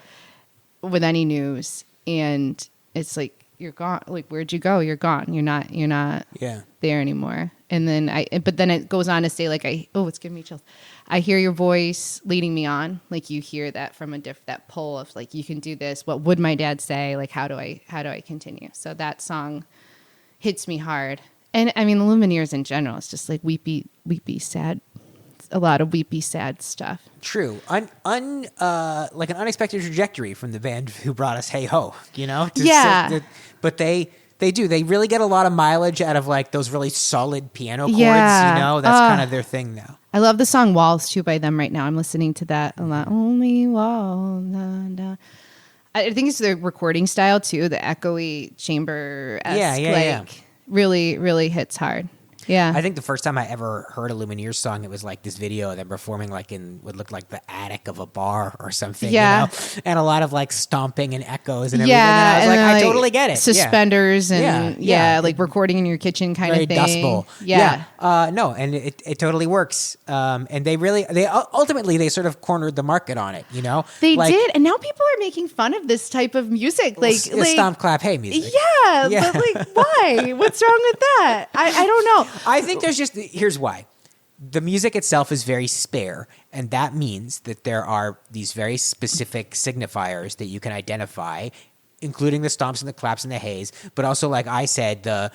Speaker 2: with any news. And it's like, you're gone. Like, where'd you go? You're gone. You're not there anymore. And then but then it goes on to say like, it's giving me chills. I hear your voice leading me on. Like you hear that from that pull of like, you can do this. What would my dad say? Like, how do I continue? So that song hits me hard. And I mean, the Lumineers in general, it's just like weepy, sad. A lot of weepy, sad stuff.
Speaker 1: True. Like an unexpected trajectory from the band who brought us Hey Ho, but they do. They really get a lot of mileage out of like those really solid piano chords, That's kind of their thing now.
Speaker 2: I love the song Walls too by them right now. I'm listening to that a lot. Only Walls. I think it's the recording style too, the echoey chamber-esque,
Speaker 1: Yeah.
Speaker 2: really, really hits hard. Yeah.
Speaker 1: I think the first time I ever heard a Lumineers song, it was like this video of them performing like in what looked like the attic of a bar or something.
Speaker 2: Yeah.
Speaker 1: You know? And a lot of like stomping and echoes and everything.
Speaker 2: Yeah,
Speaker 1: And I was
Speaker 2: and
Speaker 1: like,
Speaker 2: then,
Speaker 1: I totally get it.
Speaker 2: Suspenders and
Speaker 1: Yeah.
Speaker 2: like recording in your kitchen kind
Speaker 1: Very
Speaker 2: of thing.
Speaker 1: Dust Bowl.
Speaker 2: Yeah.
Speaker 1: No, and it totally works. And they ultimately they sort of cornered the market on it. You know,
Speaker 2: They
Speaker 1: like,
Speaker 2: did, and now people are making fun of this type of music, like
Speaker 1: stomp, clap, hey music.
Speaker 2: Yeah, but like, why? What's wrong with that? I don't know.
Speaker 1: I think here's why. The music itself is very spare, and that means that there are these very specific signifiers that you can identify, including the stomps and the claps and the hays, but also, like I said, the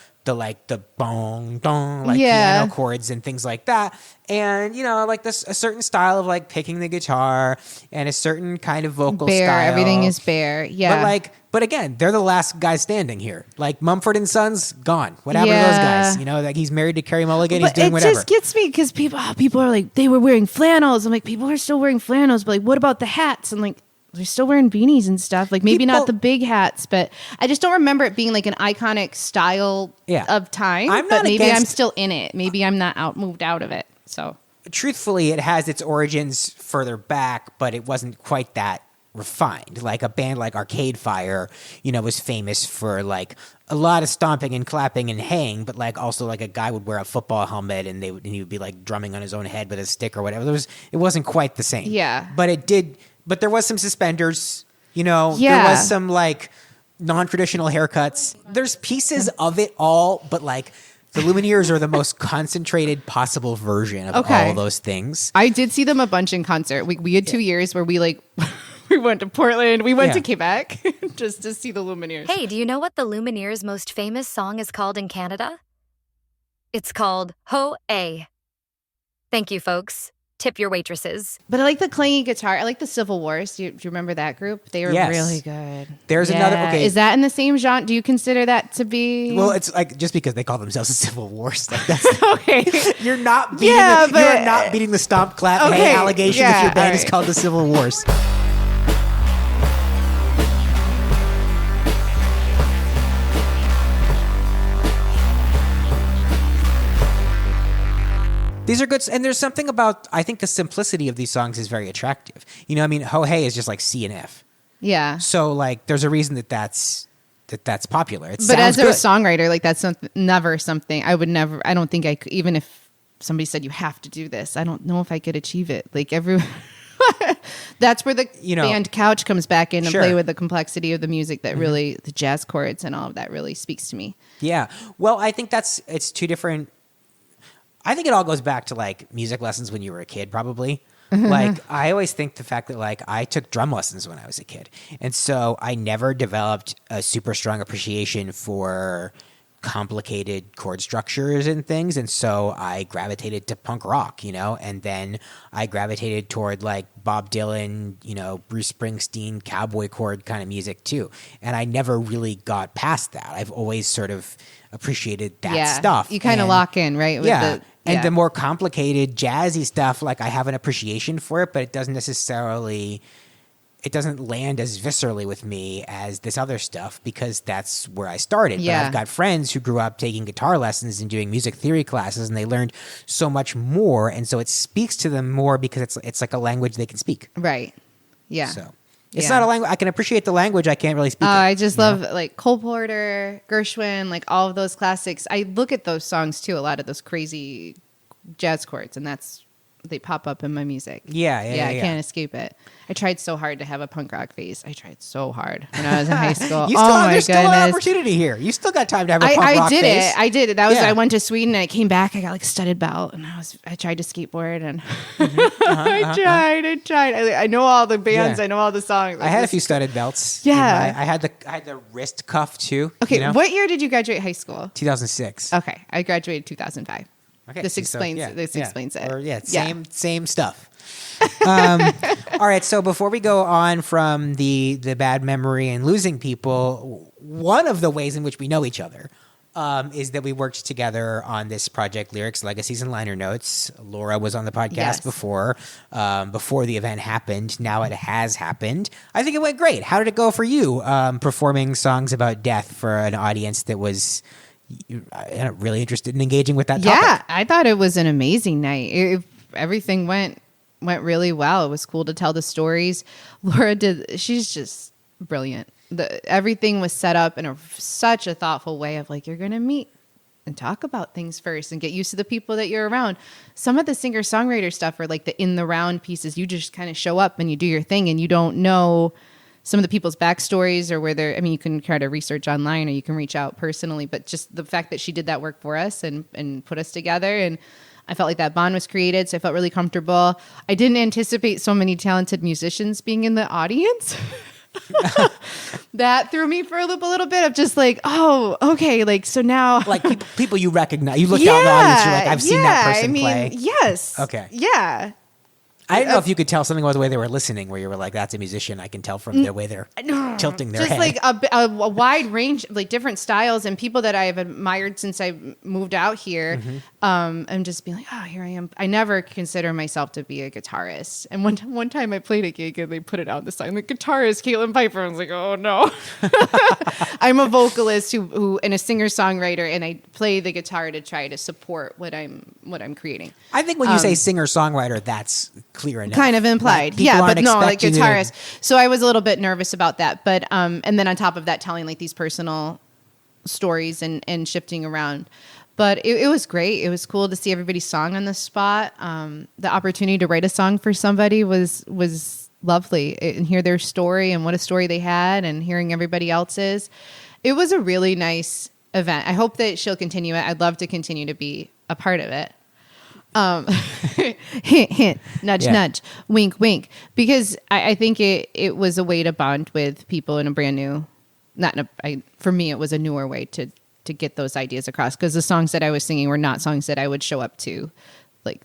Speaker 1: bong dong, like piano chords and things like that. And, you know, like a certain style of like picking the guitar and a certain kind of vocal style.
Speaker 2: Everything is bare. Yeah.
Speaker 1: But again, they're the last guys standing here. Like Mumford and Sons, gone. What happened to those guys? You know, like he's married to Carrie Mulligan. He's doing whatever.
Speaker 2: It just gets me because people are like, they were wearing flannels. I'm like, people are still wearing flannels, but like, what about the hats? And like, they're still wearing beanies and stuff. Like maybe not the big hats, but I just don't remember it being like an iconic style of time. But maybe I'm still in it. Maybe I'm not moved out of it. So
Speaker 1: truthfully, it has its origins further back, but it wasn't quite that refined. Like a band like Arcade Fire, you know, was famous for like a lot of stomping and clapping and haying, but like also like a guy would wear a football helmet and he would be like drumming on his own head with a stick or whatever. It wasn't quite the same.
Speaker 2: Yeah.
Speaker 1: But there was some suspenders, you know, there was some like non-traditional haircuts. There's pieces of it all, but like the Lumineers are the most concentrated possible version of all those things.
Speaker 2: I did see them a bunch in concert. We had 2 years where we like we went to Portland, we went to Quebec just to see the Lumineers.
Speaker 4: Hey, do you know what the Lumineers' most famous song is called in Canada? It's called Ho-A. Thank you, folks. Tip your waitresses.
Speaker 2: But I like the clangy guitar. I like the Civil Wars. Do you remember that group? They were really good.
Speaker 1: There's another. Okay,
Speaker 2: is that in the same genre? Do you consider that to be?
Speaker 1: Well, it's like just because they call themselves the Civil Wars, like that's
Speaker 2: okay.
Speaker 1: You're not beating. You're not beating the stomp clap hey allegation if your band is called the Civil Wars. These are good, and there's something about, I think the simplicity of these songs is very attractive. You know, I mean, Ho Hey is just like C and F.
Speaker 2: Yeah.
Speaker 1: So like, there's a reason that's popular.
Speaker 2: But as a songwriter, like that's never something I would never. I don't think I could, even if somebody said you have to do this, I don't know if I could achieve it. Like that's where the band couch comes back in and play with the complexity of the music that really the jazz chords and all of that really speaks to me.
Speaker 1: Yeah. Well, I think it's two different. I think it all goes back to like music lessons when you were a kid, probably. Like I always think the fact that like I took drum lessons when I was a kid. And so I never developed a super strong appreciation for complicated chord structures and things. And so I gravitated to punk rock, you know, and then I gravitated toward like Bob Dylan, you know, Bruce Springsteen, cowboy chord kind of music too. And I never really got past that. I've always sort of appreciated that stuff.
Speaker 2: You kind of lock in, right? With
Speaker 1: the more complicated jazzy stuff, like I have an appreciation for it, but it doesn't land as viscerally with me as this other stuff because that's where I started.
Speaker 2: Yeah.
Speaker 1: But I've got friends who grew up taking guitar lessons and doing music theory classes, and they learned so much more, and so it speaks to them more because it's like a language they can speak.
Speaker 2: Right. Yeah.
Speaker 1: So it's not a language. I can appreciate the language. I can't really speak it.
Speaker 2: I just love like Cole Porter, Gershwin, like all of those classics. I look at those songs too, a lot of those crazy jazz chords, and they pop up in my music.
Speaker 1: Yeah.
Speaker 2: I can't escape it. I tried so hard to have a punk rock phase. I tried so hard when I was in high school.
Speaker 1: There's still an opportunity here. You still got time to have a punk rock phase.
Speaker 2: I did it. That was I went to Sweden and I came back. I got like a studded belt and I tried to skateboard and I tried. I know all the bands. I know all the songs.
Speaker 1: I had a few studded belts.
Speaker 2: Yeah.
Speaker 1: I had the wrist cuff too.
Speaker 2: Okay.
Speaker 1: You know?
Speaker 2: What year did you graduate high school?
Speaker 1: 2006.
Speaker 2: Okay. I graduated 2005.
Speaker 1: Okay,
Speaker 2: this explains it.
Speaker 1: Or, same stuff. All right, so before we go on from the bad memory and losing people, one of the ways in which we know each other is that we worked together on this project, Lyrics, Legacies, and Liner Notes. Laura was on the podcast
Speaker 2: Yes.
Speaker 1: before the event happened. Now it has happened. I think it went great. How did it go for you, performing songs about death for an audience that was really interested in engaging with that topic?
Speaker 2: Yeah, I thought it was an amazing night. Everything went really well. It was cool to tell the stories. Laura she's just brilliant. Everything was set up in such a thoughtful way of like, you're going to meet and talk about things first and get used to the people that you're around. Some of the singer-songwriter stuff are like the in the round pieces. You just kind of show up and you do your thing and you don't know some of the people's backstories or where they're, I mean, you can try to research online or you can reach out personally, but just the fact that she did that work for us and put us together, and I felt like that bond was created, so I felt really comfortable. I didn't anticipate so many talented musicians being in the audience. That threw me for a little bit of just like, oh, okay, like so now,
Speaker 1: Like people you recognize. You look out in the audience, you're like, I've seen that person play.
Speaker 2: Yes.
Speaker 1: Okay.
Speaker 2: Yeah.
Speaker 1: I didn't know if you could tell something about the way they were listening, where you were like, that's a musician. I can tell from the way they're tilting their
Speaker 2: Just
Speaker 1: head.
Speaker 2: like a wide range, like different styles and people that I have admired since I moved out here. And just being like, oh, here I am. I never consider myself to be a guitarist. And one time I played a gig and they put it on the sign, the guitarist, Caitlin Piper. I was like, oh no. I'm a vocalist who and a singer-songwriter, and I play the guitar to try to support what I'm creating.
Speaker 1: I think when you say singer-songwriter, that's clear enough.
Speaker 2: Kind of implied.
Speaker 1: Like, people
Speaker 2: Yeah,
Speaker 1: aren't
Speaker 2: but no, like
Speaker 1: expecting you to-
Speaker 2: guitarist. So I was a little bit nervous about that. But and then on top of that, telling like these personal stories and shifting around. But it was great. It was cool to see everybody's song on the spot. The opportunity to write a song for somebody was lovely, and hear their story and what a story they had, and hearing everybody else's. It was a really nice event. I hope that she'll continue it. I'd love to continue to be a part of it. Hint, hint, nudge, nudge, wink, wink. Because I think it was a way to bond with people in a brand new, for me, it was a newer way to get those ideas across. Because the songs that I was singing were not songs that I would show up to, like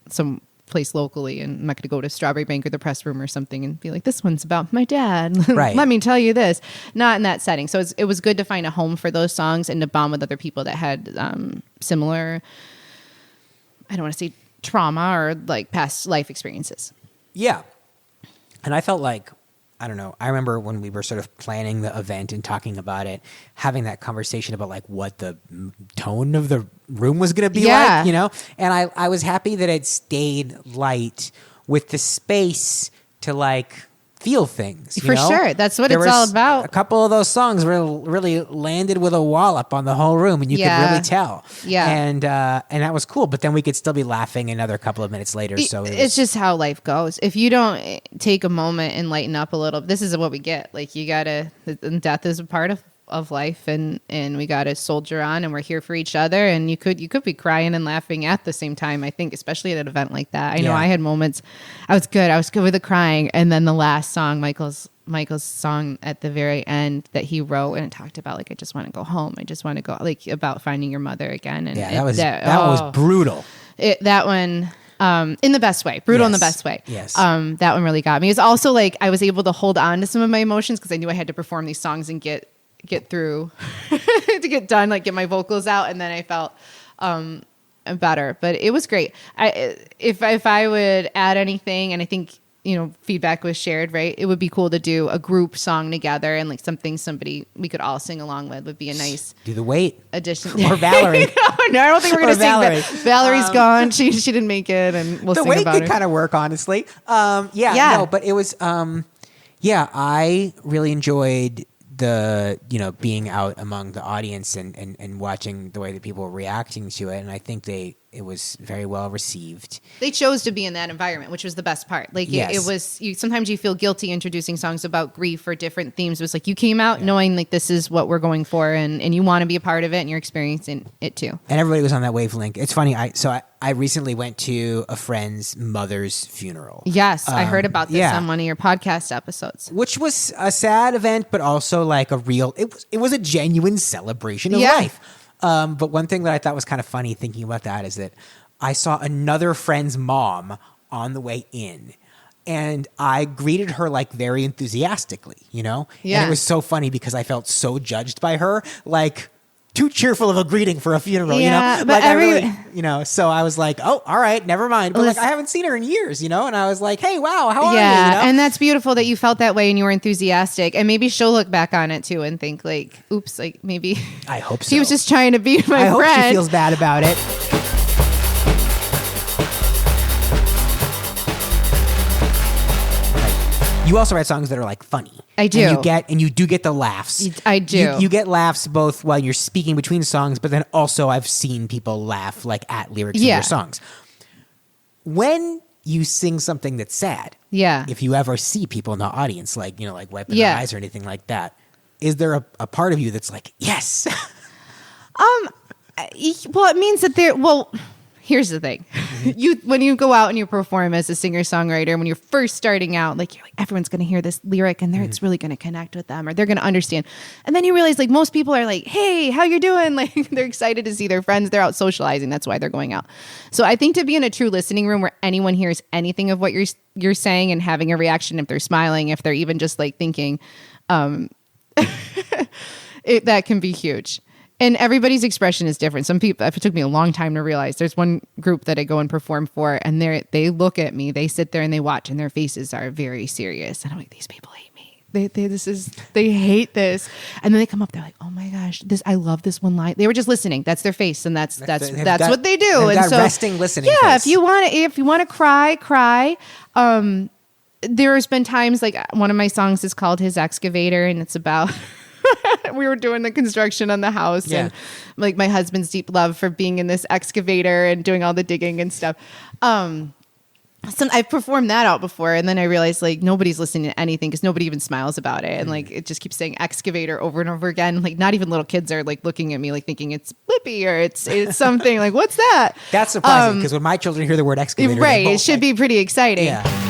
Speaker 2: some place locally, and I'm not going to go to Strawberry Bank or the press room or something and be like, this one's about my dad.
Speaker 1: Right.
Speaker 2: Let me tell you this. Not in that setting. So it was good to find a home for those songs and to bond with other people that had similar, I don't want to say trauma or like past life experiences.
Speaker 1: Yeah. And I felt like, I don't know, I remember when we were sort of planning the event and talking about it, having that conversation about like what the tone of the room was going to be
Speaker 2: Yeah.
Speaker 1: like, you know? And I was happy that it stayed light with the space to like feel things. You
Speaker 2: For
Speaker 1: know?
Speaker 2: sure. That's what
Speaker 1: There
Speaker 2: it's all
Speaker 1: was
Speaker 2: about.
Speaker 1: A couple of those songs really landed with a wallop on the whole room, and you could
Speaker 2: Yeah.
Speaker 1: really tell.
Speaker 2: Yeah.
Speaker 1: And that was cool. But then we could still be laughing another couple of minutes later. So
Speaker 2: It's just how life goes. If you don't take a moment and lighten up a little, this is what we get. Like you gotta, death is a part of life, and we gotta soldier on, and we're here for each other. And you could be crying and laughing at the same time. I think, especially at an event like that. I know
Speaker 1: Yeah.
Speaker 2: I had moments. I was good with the crying, and then the last song, Michael's song at the very end that he wrote, and it talked about like, I just want to go home. I just want to go, like about finding your mother again. And
Speaker 1: yeah, that was brutal.
Speaker 2: That one, in the best way, brutal in the
Speaker 1: Yes.
Speaker 2: best way.
Speaker 1: Yes.
Speaker 2: That one really got me. It's also like I was able to hold on to some of my emotions because I knew I had to perform these songs and get through to get done, like get my vocals out, and then I felt better. But it was great. If I would add anything, and I think feedback was shared, right? It would be cool to do a group song together, and like somebody we could all sing along with would be a nice
Speaker 1: Do the wait.
Speaker 2: addition.
Speaker 1: Or Valerie.
Speaker 2: No, I don't think we're gonna
Speaker 1: Or
Speaker 2: sing
Speaker 1: Valerie.
Speaker 2: that. Valerie's gone. She didn't make it, and we'll
Speaker 1: The
Speaker 2: sing
Speaker 1: weight
Speaker 2: about
Speaker 1: could
Speaker 2: her.
Speaker 1: kind of work, honestly.
Speaker 2: Yeah.
Speaker 1: No, but it was, I really enjoyed the, being out among the audience and watching the way that people were reacting to it. And I think it was very well received.
Speaker 2: They chose to be in that environment, which was the best part. Like
Speaker 1: Yes.
Speaker 2: it was, sometimes you feel guilty introducing songs about grief or different themes. It was like you came out knowing like this is what we're going for, and you want to be a part of it, and you're experiencing it too.
Speaker 1: And everybody was on that wavelength. It's funny. I recently went to a friend's mother's funeral.
Speaker 2: Yes, I heard about this
Speaker 1: yeah.
Speaker 2: on one of your podcast episodes.
Speaker 1: Which was a sad event, but also like it was a genuine celebration of
Speaker 2: Yeah.
Speaker 1: life. But one thing that I thought was kind of funny thinking about that is that I saw another friend's mom on the way in, and I greeted her like very enthusiastically,
Speaker 2: Yeah.
Speaker 1: And it was so funny because I felt so judged by her. Like,
Speaker 5: too cheerful of a greeting for a funeral,
Speaker 2: Yeah,
Speaker 5: you know?
Speaker 2: but
Speaker 5: Like I really, you know, so I was like, oh, all right, never mind. But like I haven't seen her in years, you know? And I was like, hey, wow, how are you?
Speaker 2: Yeah,
Speaker 5: You know?
Speaker 2: and that's beautiful that you felt that way and you were enthusiastic. And maybe she'll look back on it too and think like, oops, like maybe
Speaker 5: I hope so.
Speaker 2: he was just trying to be my
Speaker 5: I hope
Speaker 2: friend.
Speaker 5: she feels bad about it. You also write songs that are like funny.
Speaker 2: I do.
Speaker 5: And you do get the laughs.
Speaker 2: I do.
Speaker 5: You get laughs both while you're speaking between songs, but then also I've seen people laugh like at lyrics in your songs. When you sing something that's sad, if you ever see people in the audience like, you know, like wiping their eyes or anything like that, is there a part of you that's like, yes?
Speaker 2: Well, it means that here's the thing. When you go out and you perform as a singer-songwriter, when you're first starting out, like, you're like, everyone's going to hear this lyric and it's really going to connect with them or they're going to understand. And then you realize like most people are like, hey, how you doing? Like they're excited to see their friends. They're out socializing. That's why they're going out. So I think to be in a true listening room where anyone hears anything of what you're saying and having a reaction, if they're smiling, if they're even just like thinking, that can be huge. And everybody's expression is different. Some people, it took me a long time to realize. There's one group that I go and perform for, and they look at me, they sit there and they watch, and their faces are very serious. And I'm like, these people hate me. They hate this. And then they come up, they're like, oh my gosh, I love this one line. They were just listening. That's their face, and that's what they do.
Speaker 5: And
Speaker 2: and so
Speaker 5: resting listening.
Speaker 2: Yeah,
Speaker 5: face.
Speaker 2: if you want to cry. There's been times like one of my songs is called His Excavator, and it's about we were doing the construction on the house and like my husband's deep love for being in this excavator and doing all the digging and stuff. So I've performed that out before, and then I realized like nobody's listening to anything because nobody even smiles about it, and like it just keeps saying excavator over and over again. Like not even little kids are like looking at me like thinking it's Blippi or it's something like what's that?
Speaker 5: That's surprising because when my children hear the word excavator,
Speaker 2: right, it should be pretty exciting.
Speaker 5: Yeah.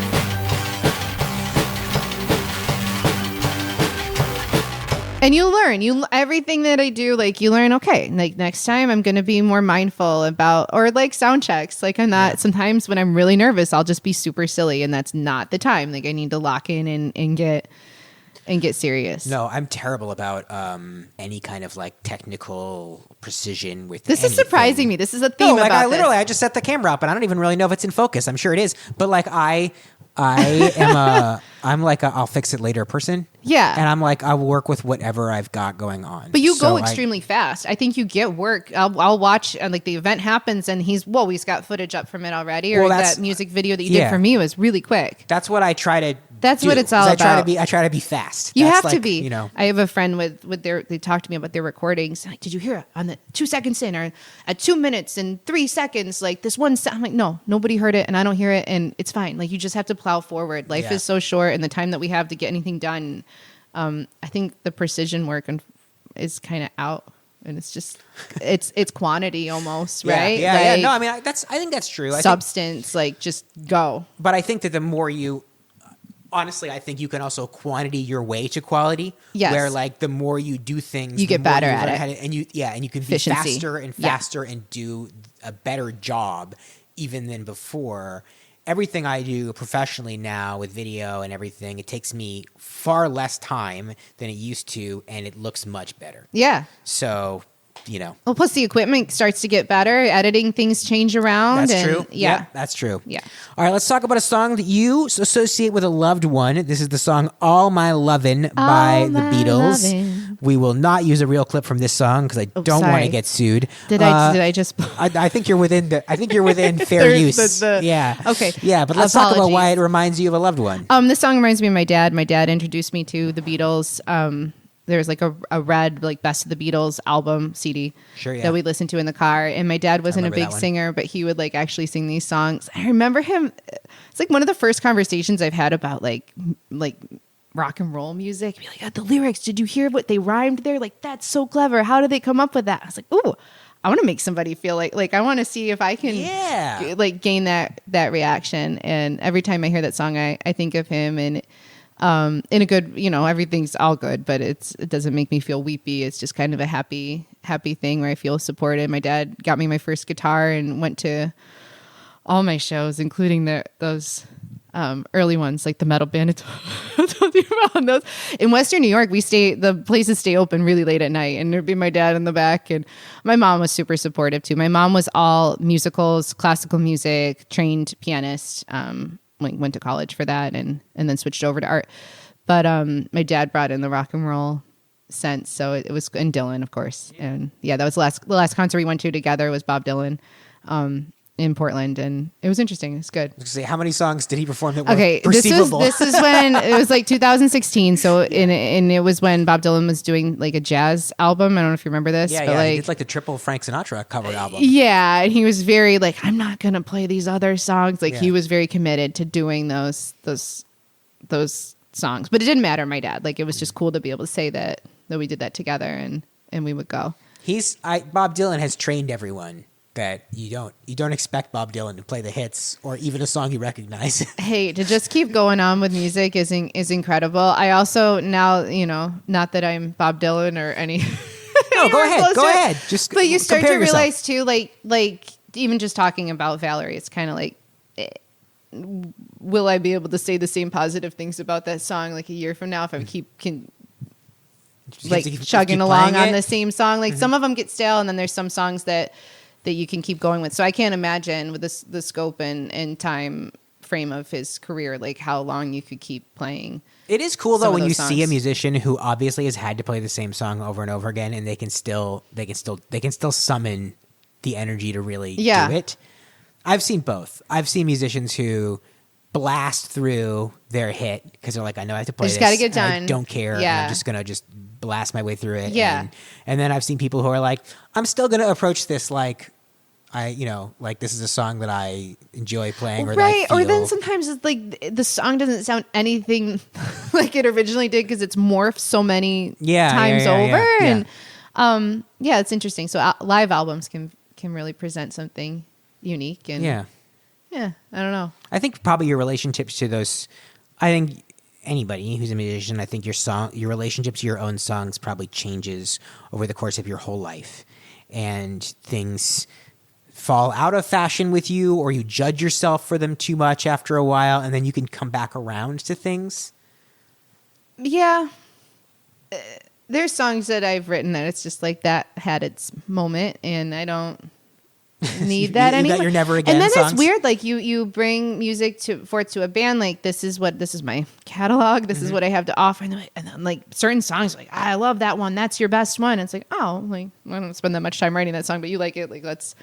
Speaker 2: And you learn, everything that I do, like you learn, okay, like next time I'm going to be more mindful about, or like sound checks. Like I'm not, sometimes when I'm really nervous, I'll just be super silly and that's not the time. Like I need to lock in and get serious.
Speaker 5: No, I'm terrible about any kind of like technical precision with
Speaker 2: this
Speaker 5: anything.
Speaker 2: is surprising me. This is a theme about
Speaker 5: I just set the camera up and I don't even really know if it's in focus. I'm sure it is. But like I am I'll fix it later person.
Speaker 2: Yeah.
Speaker 5: And I'm like, I'll work with whatever I've got going on.
Speaker 2: But you go extremely fast. I think you get work. I'll watch and like the event happens and he's got footage up from it already. Or that music video that you did for me was really quick.
Speaker 5: That's what I try to
Speaker 2: That's
Speaker 5: do,
Speaker 2: what it's all about.
Speaker 5: I try to be fast.
Speaker 2: You
Speaker 5: That's
Speaker 2: have to be.
Speaker 5: You know.
Speaker 2: I have a friend they talked to me about their recordings. Like, did you hear it on the 2 seconds in or at 2 minutes and 3 seconds? Like this one sound. I'm like, no, nobody heard it and I don't hear it and it's fine. Like you just have to plow forward. Life is so short and the time that we have to get anything done. I think the precision work is kind of out. And it's just, it's quantity almost, right?
Speaker 5: Yeah,
Speaker 2: like,
Speaker 5: yeah. No, I mean, I think that's true.
Speaker 2: Substance, like just go.
Speaker 5: But I think that the more honestly, I think you can also quantity your way to quality.
Speaker 2: Yes.
Speaker 5: Where like the more you do things,
Speaker 2: you get better at it.
Speaker 5: And you can be faster and faster and do a better job even than before. Everything I do professionally now with video and everything, it takes me far less time than it used to, and it looks much better.
Speaker 2: Yeah.
Speaker 5: So, you know.
Speaker 2: Well, plus the equipment starts to get better. Editing things change around.
Speaker 5: That's true.
Speaker 2: Yeah,
Speaker 5: that's true.
Speaker 2: Yeah.
Speaker 5: All right, let's talk about a song that you associate with a loved one. This is the song "All My Lovin'" by the Beatles.
Speaker 2: Lovin'.
Speaker 5: We will not use a real clip from this song because I don't want to get sued.
Speaker 2: Did I just?
Speaker 5: I think you're within. I think you're within fair use. Yeah.
Speaker 2: Okay.
Speaker 5: Yeah, but let's talk about why it reminds you of a loved one.
Speaker 2: This song reminds me of my dad. My dad introduced me to the Beatles. There's like a red like Best of the Beatles album CD that we listened to in the car. And my dad wasn't a big singer, but he would like actually sing these songs. I remember him. It's like one of the first conversations I've had about like rock and roll music. Be like, the lyrics, did you hear what they rhymed there? Like, that's so clever. How did they come up with that? I was like, ooh, I want to make somebody feel like I want to see if I can like gain that reaction. And every time I hear that song, I think of him and in a good, everything's all good, but it doesn't make me feel weepy. It's just kind of a happy thing where I feel supported. My dad got me my first guitar and went to all my shows, including those early ones, like the metal band I told you about. Those in Western New York, the places stay open really late at night, and there'd be my dad in the back, and my mom was super supportive too. My mom was all musicals, classical music, trained pianist. Went to college for that, and then switched over to art. But my dad brought in the rock and roll sense, so it was, and Dylan, of course, and that was the last concert we went to together was Bob Dylan. In Portland, and it was interesting. It's good.
Speaker 5: Say, how many songs did he perform that were
Speaker 2: okay,
Speaker 5: perceivable?
Speaker 2: This is when it was like 2016. So and it was when Bob Dylan was doing like a jazz album. I don't know if you remember this.
Speaker 5: Yeah,
Speaker 2: but
Speaker 5: he did like the triple Frank Sinatra cover album.
Speaker 2: Yeah, and he was very like, I'm not gonna play these other songs. Like he was very committed to doing those songs. But it didn't matter. My dad, like, it was just cool to be able to say that we did that together, and we would go.
Speaker 5: Bob Dylan has trained everyone that you don't expect Bob Dylan to play the hits or even a song you recognize.
Speaker 2: Hey, to just keep going on with music is incredible. I also now, not that I'm Bob Dylan or any.
Speaker 5: No, go ahead.
Speaker 2: But you start to
Speaker 5: yourself.
Speaker 2: realize too, like even just talking about Valerie, it's kind of like, will I be able to say the same positive things about that song like a year from now if I chugging along on the same song? Like some of them get stale, and then there's some songs that you can keep going with. So I can't imagine with the scope and time frame of his career, like how long you could keep playing.
Speaker 5: It is cool though when you see a musician who obviously has had to play the same song over and over again, and they can still summon the energy to really do it. I've seen both. I've seen musicians who blast through their hit because they're like, I know I have to play this.
Speaker 2: Just got to get done.
Speaker 5: I don't care.
Speaker 2: Yeah.
Speaker 5: I'm just going to blast my way through it.
Speaker 2: Yeah.
Speaker 5: And then I've seen people who are like, I'm still going to approach this like, like this is a song that I enjoy playing, or
Speaker 2: right?
Speaker 5: That I feel.
Speaker 2: Or then sometimes it's like the song doesn't sound anything like it originally did because it's morphed so many times over, and it's interesting. So live albums can really present something unique, and I don't know.
Speaker 5: I think probably your relationships to those. I think anybody who's a musician, I think your relationship to your own songs probably changes over the course of your whole life, and things fall out of fashion with you, or you judge yourself for them too much after a while, and then you can come back around to things. Yeah.
Speaker 2: There's songs that I've written that it's just like that had its moment, and I don't need that anymore.
Speaker 5: You're never again.
Speaker 2: And then
Speaker 5: songs?
Speaker 2: it's weird, like you bring music to a band, like this is my catalog, this is what I have to offer, and then like certain songs, like I love that one, that's your best one. And it's like, oh, like I don't spend that much time writing that song, but you like it, like let's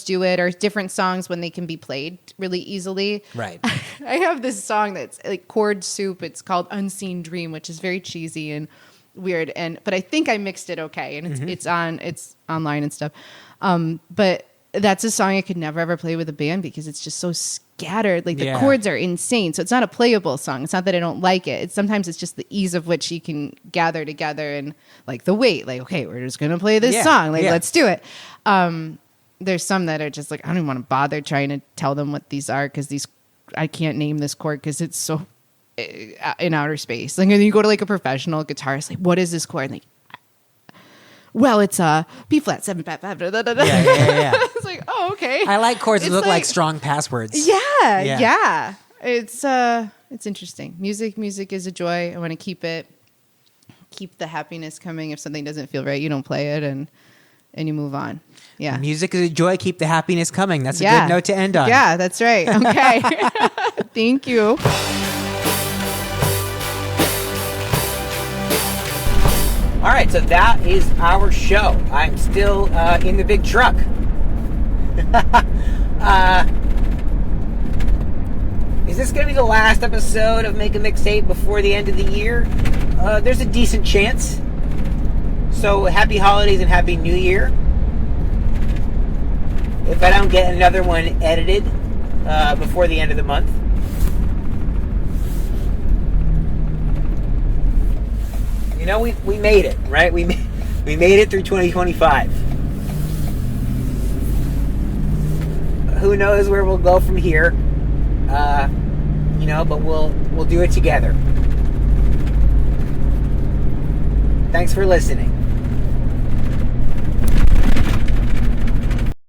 Speaker 2: do it. Or different songs when they can be played really easily.
Speaker 5: Right.
Speaker 2: I have this song that's like chord soup. It's called Unseen Dream, which is very cheesy and weird, but I think I mixed it okay, and it's online and stuff. But that's a song I could never ever play with a band because it's just so scattered. Like the chords are insane. So it's not a playable song. It's not that I don't like it. Sometimes it's just the ease of which you can gather together, and like the weight, like, okay, we're just going to play this song. Like, let's do it. There's some that are just like, I don't even want to bother trying to tell them what these are, because I can't name this chord because it's so in outer space. Like, and then you go to like a professional guitarist, like, what is this chord? Like, well, it's a B flat 7 5 5.
Speaker 5: Yeah.
Speaker 2: It's like, oh, okay.
Speaker 5: I like chords that look like strong passwords.
Speaker 2: Yeah. It's interesting. Music is a joy. I want to keep the happiness coming. If something doesn't feel right, you don't play it, and you move on. Yeah.
Speaker 5: Music is a joy. Keep the happiness coming. That's a good note to end on.
Speaker 2: Yeah, that's right. Okay. Thank you.
Speaker 1: All right, so that is our show. I'm still in the big truck. Is this going to be the last episode of Make a Mixtape before the end of the year? There's a decent chance. So happy holidays and happy new year. If I don't get another one edited before the end of the month. You know, we made it, right? We made it through 2025. Who knows where we'll go from here? But we'll do it together. Thanks for listening.